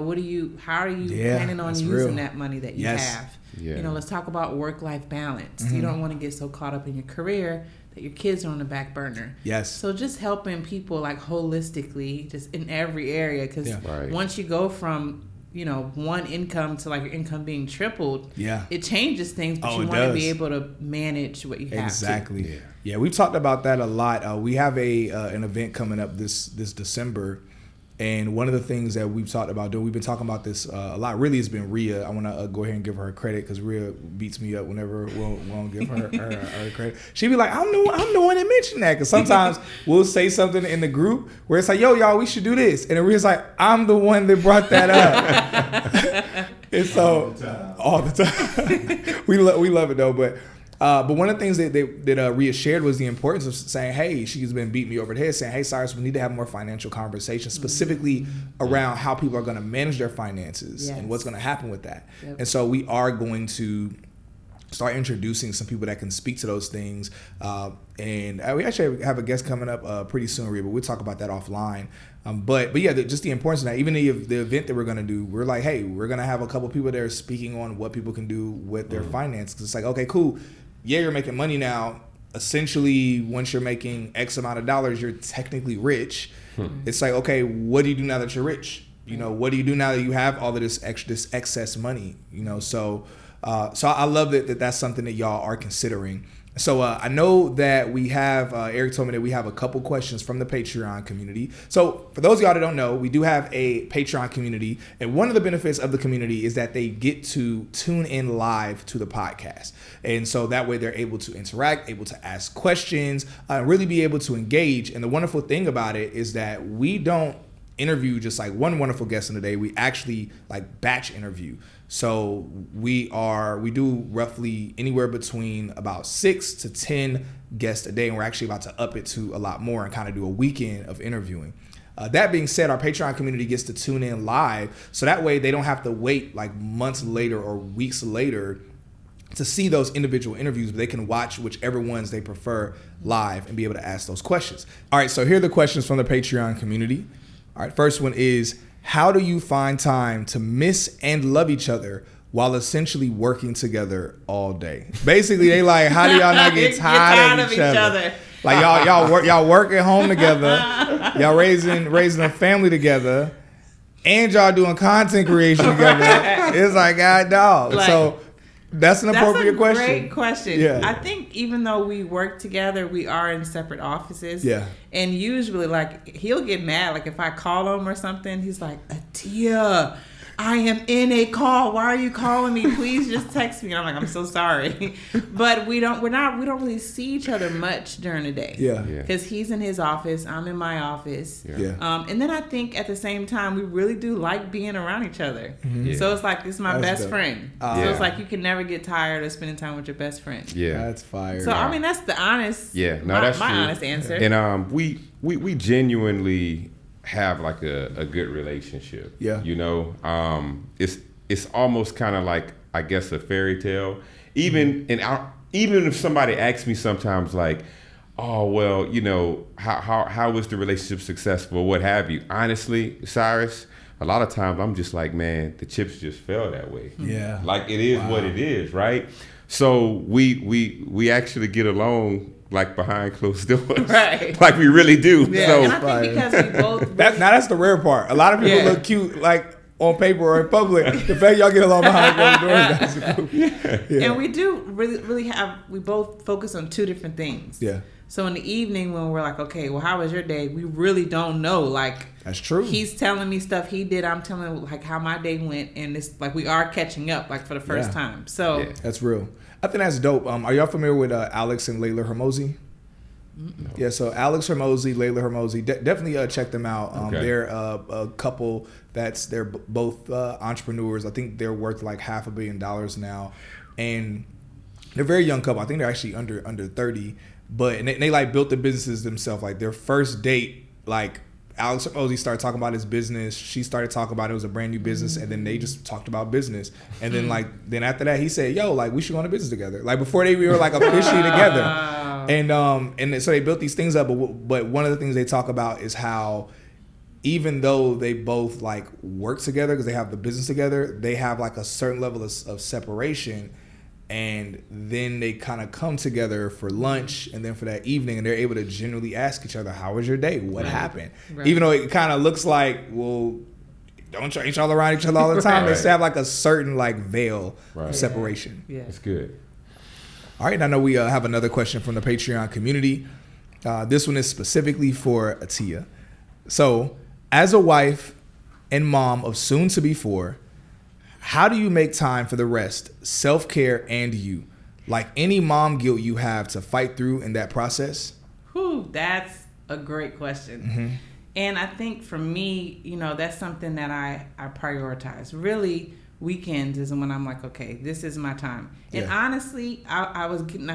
how are you planning on using that money that you have? Yeah. You know, let's talk about work-life balance. You don't want to get so caught up in your career that your kids are on the back burner. Yes. So just helping people like holistically, just in every area. Because once you go from, you know, one income to like your income being tripled, it changes things, but you want to be able to manage what you have. Exactly. Yeah, we've talked about that a lot. We have an event coming up this December. And one of the things that we've talked about doing, we've been talking about this a lot. Really, it's been Rhea. I want to go ahead and give her credit because Rhea beats me up whenever we won't give her credit. She'd be like, I'm the one that mentioned that, because sometimes we'll say something in the group where it's like, yo, y'all, we should do this, and then Rhea's like, I'm the one that brought that up. And so all the time, we love it though, but. But one of the things that Rhea shared was the importance of saying, hey, she's been beating me over the head, saying, hey, Cyrus, we need to have more financial conversations, specifically around how people are going to manage their finances and what's going to happen with that. Yep. And so we are going to start introducing some people that can speak to those things. And we actually have a guest coming up pretty soon, Rhea, but we'll talk about that offline. But yeah, just the importance of that. Even the event that we're going to do, we're like, hey, we're going to have a couple people there speaking on what people can do with their finances. It's like, okay, cool. Yeah, you're making money now. Essentially, once you're making X amount of dollars, you're technically rich. It's like, okay, what do you do now that you're rich? You know, what do you do now that you have all of this excess money? You know, so I love that that's something that y'all are considering. So I know that we have, Eric told me that we have a couple questions from the Patreon community. So for those of y'all that don't know, we do have a Patreon community. And one of the benefits of the community is that they get to tune in live to the podcast. And so that way they're able to interact, able to ask questions, really be able to engage. And the wonderful thing about it is that we don't interview just like one wonderful guest in the day. We actually like batch interview. So we do roughly anywhere between about 6 to 10 guests a day, and we're actually about to up it to a lot more and kind of do a weekend of interviewing. That being said, our Patreon community gets to tune in live, so that way they don't have to wait like months later or weeks later to see those individual interviews, but they can watch whichever ones they prefer live and be able to ask those questions. All right, so here are the questions from the Patreon community. All right, first one is, how do you find time to miss and love each other while essentially working together all day? Basically, they like, how do y'all not get tired of each other? Like y'all work at home together, y'all raising a family together, and y'all doing content creation together. It's like, God dog. Like, so That's an appropriate question. That's a great question. Yeah. I think even though we work together, we are in separate offices. Yeah. And usually, like, he'll get mad. Like, if I call him or something, he's like, Atia, I am in a call. Why are you calling me? Please just text me. And I'm like, I'm so sorry. But we don't really see each other much during the day. Yeah. Because he's in his office, I'm in my office. Yeah. And then I think at the same time, we really do like being around each other. Mm-hmm. So it's like, this is my That's best dope. friend. So it's like, you can never get tired of spending time with your best friend. Yeah. That's fire. So, I mean, that's the honest, that's my true. honest answer. And we genuinely have like a good relationship. Yeah. You know, it's almost kind of like, I guess, a fairy tale. Even even if somebody asks me sometimes like, oh, well, you know, how was the relationship successful? What have you? Honestly, Cyrus, a lot of times I'm just like, man, the chips just fell that way. Yeah. Like, it is what it is, right? So we actually get along like behind closed doors. Right. Like we really do. Yeah. So And I think because we both... That's the rare part. A lot of people look cute, like, on paper or in public. The fact y'all get along behind closed doors, that's cool. Yeah. And we do really we both focus on two different things. Yeah. So in the evening when we're like, okay, well, how was your day? We really don't know. Like, that's true. He's telling me stuff he did. I'm telling him like how my day went, and it's like we are catching up like for the first time. So that's real. I think that's dope. Are y'all familiar with Alex and Layla Hermosi? No. Yeah, so Alex Hermosi, Layla Hermosi, definitely check them out. They're a couple they're both entrepreneurs. I think they're worth like $500 million now, and they're a very young couple. I think they're actually under 30, but and they like built the businesses themselves. Like their first date, like Alex Hermosi started talking about his business. She started talking about it was a brand new business, and then they just talked about business. And then then after that, he said, "Yo, like we should go into business together." Like before we were like officially together. And so they built these things up. But one of the things they talk about is how even though they both like work together because they have the business together, they have like a certain level of separation. And then they kind of come together for lunch and then for that evening, and they're able to genuinely ask each other, how was your day? What happened? Right. Even though it kind of looks like, well, don't change all around each other all the time. Right. They still have like a certain like veil of separation. Yeah. It's good. All right. I know we have another question from the Patreon community. This one is specifically for Atia. So as a wife and mom of soon to be 4, how do you make time for the rest, self-care, and you? Like any mom guilt you have to fight through in that process? Whew, that's a great question. Mm-hmm. And I think for me, you know, that's something that I prioritize. Really, weekends is when I'm like, okay, this is my time. And honestly, I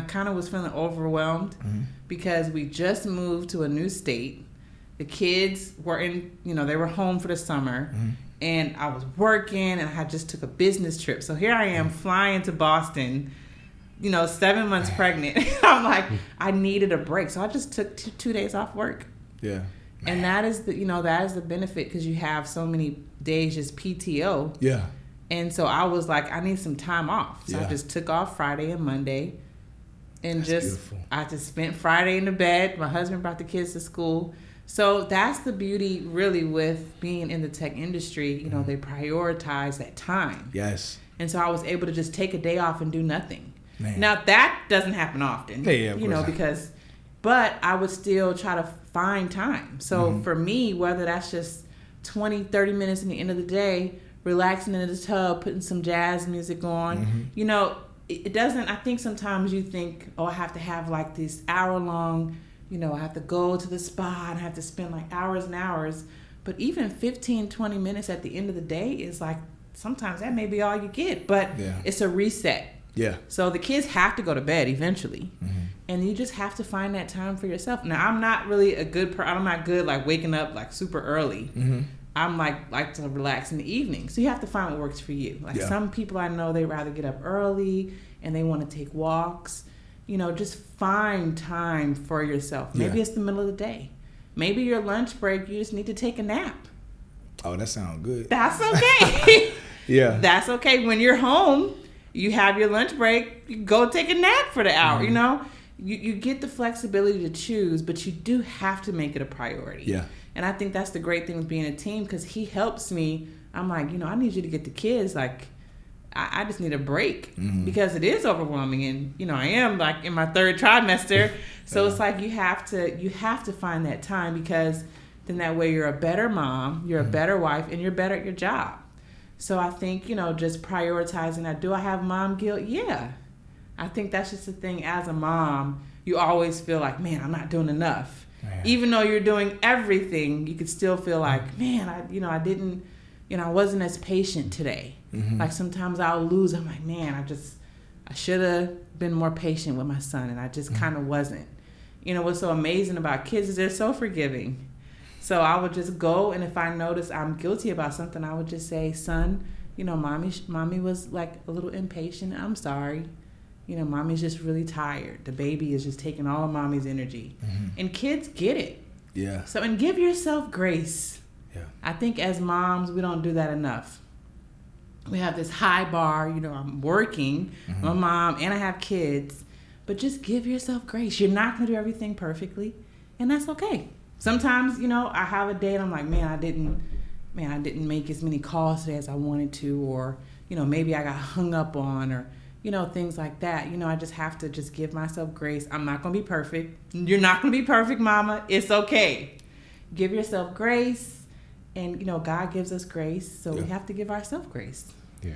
kind of was feeling overwhelmed because we just moved to a new state. The kids were they were home for the summer. Mm-hmm. And I was working, and I just took a business trip. So here I am flying to Boston, 7 months pregnant. I'm like, I needed a break. So I just took 2 days off work. Yeah. And that is the benefit because you have so many days just PTO. Yeah. And so I was like, I need some time off. So I just took off Friday and Monday. And I just spent Friday in the bed. My husband brought the kids to school. So that's the beauty really with being in the tech industry. They prioritize that time. Yes. And so I was able to just take a day off and do nothing. Man. Now that doesn't happen often. But I would still try to find time. So for me, whether that's just 20, 30 minutes in the end of the day, relaxing in the tub, putting some jazz music on, it doesn't, I think sometimes you think, I have to have like this hour-long, I have to go to the spa and I have to spend like hours and hours. But even 15, 20 minutes at the end of the day is like, sometimes that may be all you get. But it's a reset. Yeah. So the kids have to go to bed eventually. Mm-hmm. And you just have to find that time for yourself. Now, I'm not really I'm not good like waking up like super early. Mm-hmm. I'm like to relax in the evening. So you have to find what works for you. Like some people I know, they rather get up early and they want to take walks. Just find time for yourself. Maybe it's the middle of the day. Maybe your lunch break, you just need to take a nap. Oh, that sounds good. That's okay. Yeah. That's okay. When you're home, you have your lunch break, you go take a nap for the hour, You get the flexibility to choose, but you do have to make it a priority. Yeah. And I think that's the great thing with being a team because he helps me. I'm like, I need you to get the kids like I just need a break because it is overwhelming. And, you know, I am like in my 3rd trimester. So it's like you have to find that time, because then that way you're a better mom, you're a better wife, and you're better at your job. So I think, you know, just prioritizing that. Do I have mom guilt? Yeah. I think that's just the thing. As a mom, you always feel like, man, I'm not doing enough. Man. Even though you're doing everything, you could still feel like, man, I wasn't as patient today. Like sometimes I'll lose. I'm like, man, I should have been more patient with my son, and I just kind of wasn't. You know, what's so amazing about kids is they're so forgiving. So I would just go, and if I notice I'm guilty about something, I would just say, son, you know, mommy was like a little impatient. I'm sorry. You know, mommy's just really tired. The baby is just taking all of mommy's energy. And kids get it. Yeah. So, and give yourself grace. Yeah. I think as moms, we don't do that enough. We have this high bar, you know, I'm working, I'm a mom, and I have kids. But just give yourself grace. You're not going to do everything perfectly, and that's okay. Sometimes, you know, I have a day and I'm like, man, I didn't make as many calls today as I wanted to, or, you know, maybe I got hung up on, or, you know, things like that. You know, I just have to just give myself grace. I'm not going to be perfect. You're not going to be perfect, mama. It's okay. Give yourself grace. And, you know, God gives us grace, so we have to give ourselves grace. Yeah.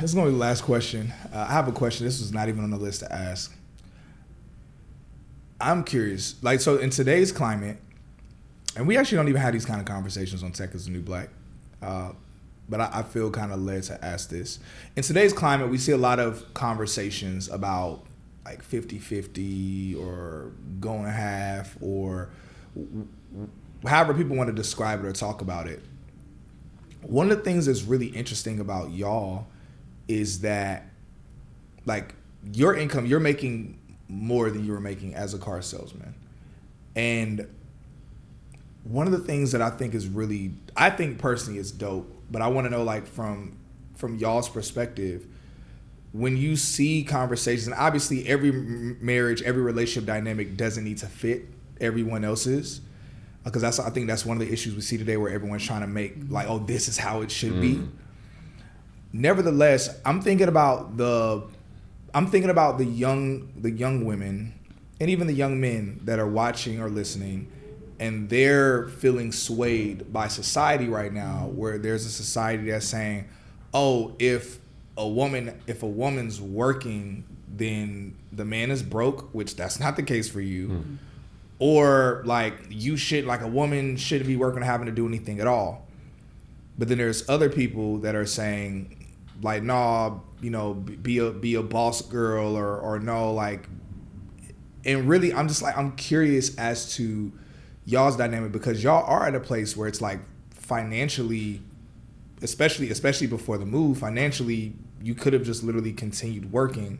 This is going to be the last question. I have a question. This was not even on the list to ask. I'm curious. Like, so in today's climate, and we actually don't even have these kind of conversations on Tech is the New Black, but I feel kind of led to ask this. In today's climate, we see a lot of conversations about like 50-50 or going half, or however people want to describe it or talk about it. One of the things that's really interesting about y'all is that, like, your income, you're making more than you were making as a car salesman. And one of the things that I think personally is dope, but I want to know, like, from y'all's perspective, when you see conversations, and obviously every marriage, every relationship dynamic doesn't need to fit everyone else's, because I think that's one of the issues we see today, where everyone's trying to make like, oh, this is how it should be. Nevertheless, I'm thinking about the young women and even the young men that are watching or listening, and they're feeling swayed by society right now, where there's a society that's saying, oh, if a woman's working, then the man is broke, which that's not the case for you. Or like a woman shouldn't be working or having to do anything at all. But then there's other people that are saying, like, nah, you know, be a boss girl, or no, like, and really I'm curious as to y'all's dynamic, because y'all are at a place where it's like financially, especially before the move, financially you could have just literally continued working.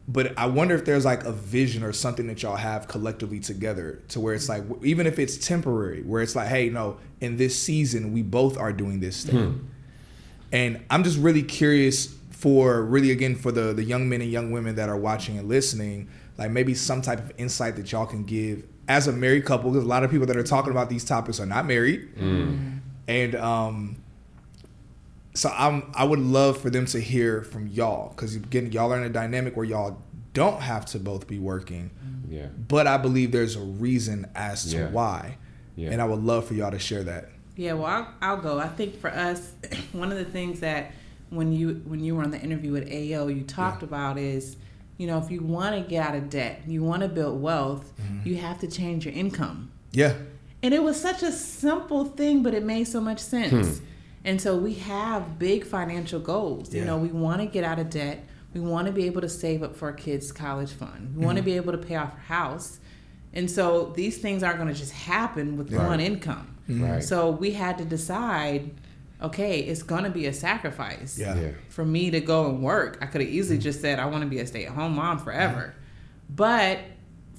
But I wonder if there's like a vision or something that y'all have collectively together, to where it's like, even if it's temporary, where it's like, hey, no, in this season, we both are doing this thing. And I'm just really curious for the young men and young women that are watching and listening, like maybe some type of insight that y'all can give as a married couple, because a lot of people that are talking about these topics are not married. And so I would love for them to hear from y'all, because again, y'all are in a dynamic where y'all don't have to both be working. Yeah. But I believe there's a reason as to why. Yeah. And I would love for y'all to share that. Yeah, well, I'll go. I think for us, one of the things that when you were on the interview with AO, you talked about is, you know, if you want to get out of debt, you want to build wealth, you have to change your income. Yeah. And it was such a simple thing, but it made so much sense. And so we have big financial goals. You know, we want to get out of debt. We want to be able to save up for our kids' college fund. We want to be able to pay off our house. And so these things aren't going to just happen with one income. Right. So we had to decide, okay, it's going to be a sacrifice for me to go and work. I could have easily just said, I want to be a stay-at-home mom forever. But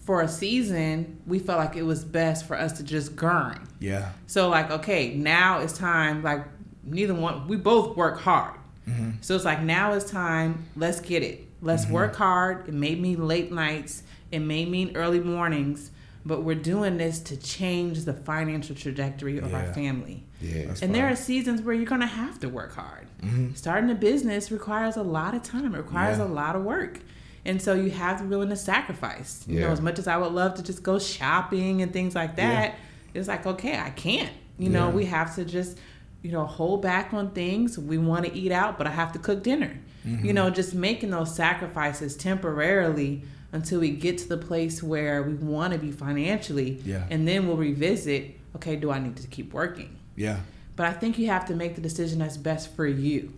for a season, we felt like it was best for us to just grind. Yeah. So like, okay, now it's time, like, we both work hard. So it's like, now it's time, let's get it. Let's work hard. It may mean late nights. It may mean early mornings. but we're doing this to change the financial trajectory of our family. Yeah. And there are seasons where you're going to have to work hard. Starting a business requires a lot of time. It requires a lot of work. And so you have to be willing to sacrifice. You know, as much as I would love to just go shopping and things like that, it's like, okay, I can't. You know, we have to just, you know, hold back on things. We want to eat out, but I have to cook dinner. You know, just making those sacrifices temporarily until we get to the place where we want to be financially. And then we'll revisit, okay, do I need to keep working? But I think you have to make the decision that's best for you,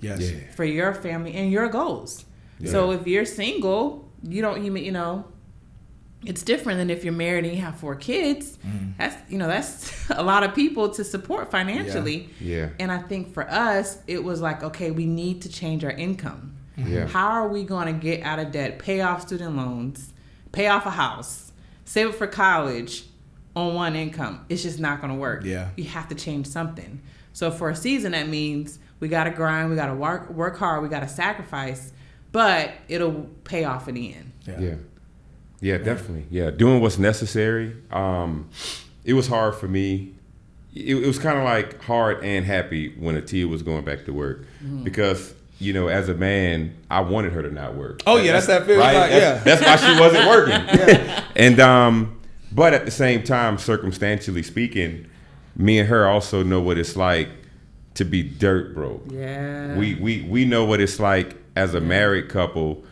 for your family and your goals. So if you're single, you know, it's different than if you're married and you have 4 kids. That's a lot of people to support financially. And I think for us, it was like, okay, we need to change our income. How are we going to get out of debt, pay off student loans, pay off a house, save it for college on one income? It's just not going to work. You have to change something. So for a season, that means we got to grind, we got to work hard, we got to sacrifice, but it'll pay off in the end. Yeah, definitely. Yeah, doing what's necessary. It was hard for me. It was kind of like hard and happy when Atia was going back to work because, you know, as a man, I wanted her to not work. That's that feeling. Right? Like, that's why she wasn't working. And but at the same time, circumstantially speaking, me and her also know what it's like to be dirt broke. We know what it's like as a married couple.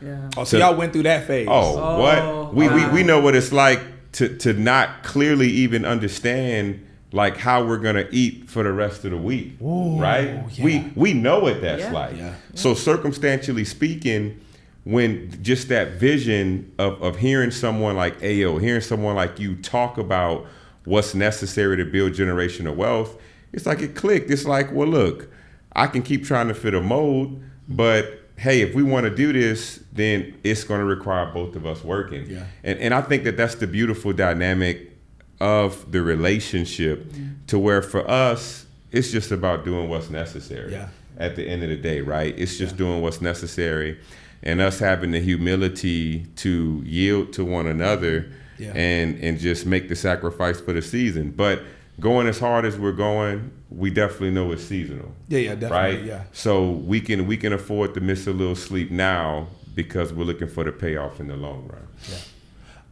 So y'all went through that phase. What? We know what it's like to not clearly even understand like how we're gonna eat for the rest of the week. Right? We know what that's like. So circumstantially speaking, when just that vision of hearing someone like Ayo, hearing someone like you talk about what's necessary to build generational wealth, it's like it clicked. It's like, well, look, I can keep trying to fit a mold, but hey, if we want to do this, then it's going to require both of us working. And I think that that's the beautiful dynamic of the relationship to where for us, it's just about doing what's necessary at the end of the day, right? It's just doing what's necessary and us having the humility to yield to one another and just make the sacrifice for the season. But going as hard as we're going, we definitely know it's seasonal. Definitely. Right? So we can afford to miss a little sleep now because we're looking for the payoff in the long run.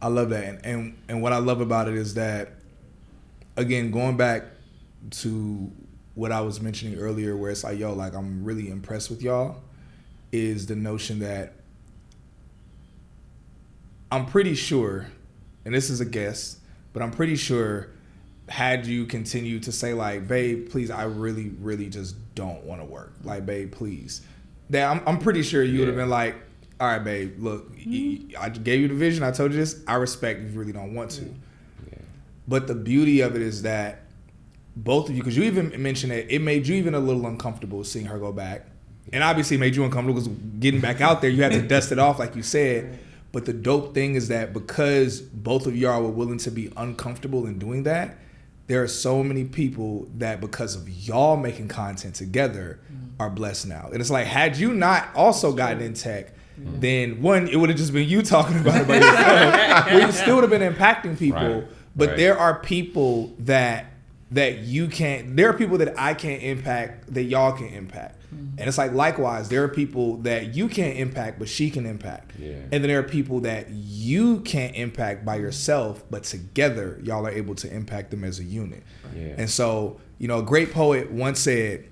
I love that. And what I love about it is that, again, going back to what I was mentioning earlier, where it's like, yo, like I'm really impressed with y'all, is the notion that I'm pretty sure, and this is a guess, but I'm pretty sure had you continue to say like, babe, please, I really, really just don't want to work. Like, babe, please. That I'm pretty sure you would have been like, all right, babe, look, I gave you the vision. I told you this. I respect if you really don't want to. But the beauty of it is that both of you, because you even mentioned that it made you even a little uncomfortable seeing her go back. And obviously it made you uncomfortable because getting back out there, you had to dust it off like you said. But the dope thing is that because both of y'all were willing to be uncomfortable in doing that, there are so many people that because of y'all making content together are blessed now. And it's like, had you not also gotten in tech, then one, it would have just been you talking about it by yourself. Well, you still would have been impacting people. But there are people that you can't, there are people that I can't impact that y'all can impact. And it's like, likewise, there are people that you can't impact, but she can impact. And then there are people that you can't impact by yourself, but together y'all are able to impact them as a unit. And so, you know, a great poet once said,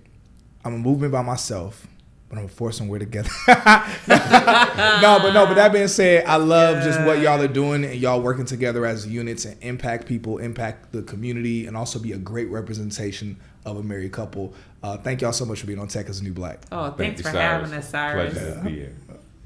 I'm a movement by myself, but I'm a force and we're together. But that being said, I love just what y'all are doing and y'all working together as a unit to impact people, impact the community, and also be a great representation of a married couple. Thank y'all so much for being on Tech as a New Black. Oh, thanks for having us, Cyrus. Pleasure to be here.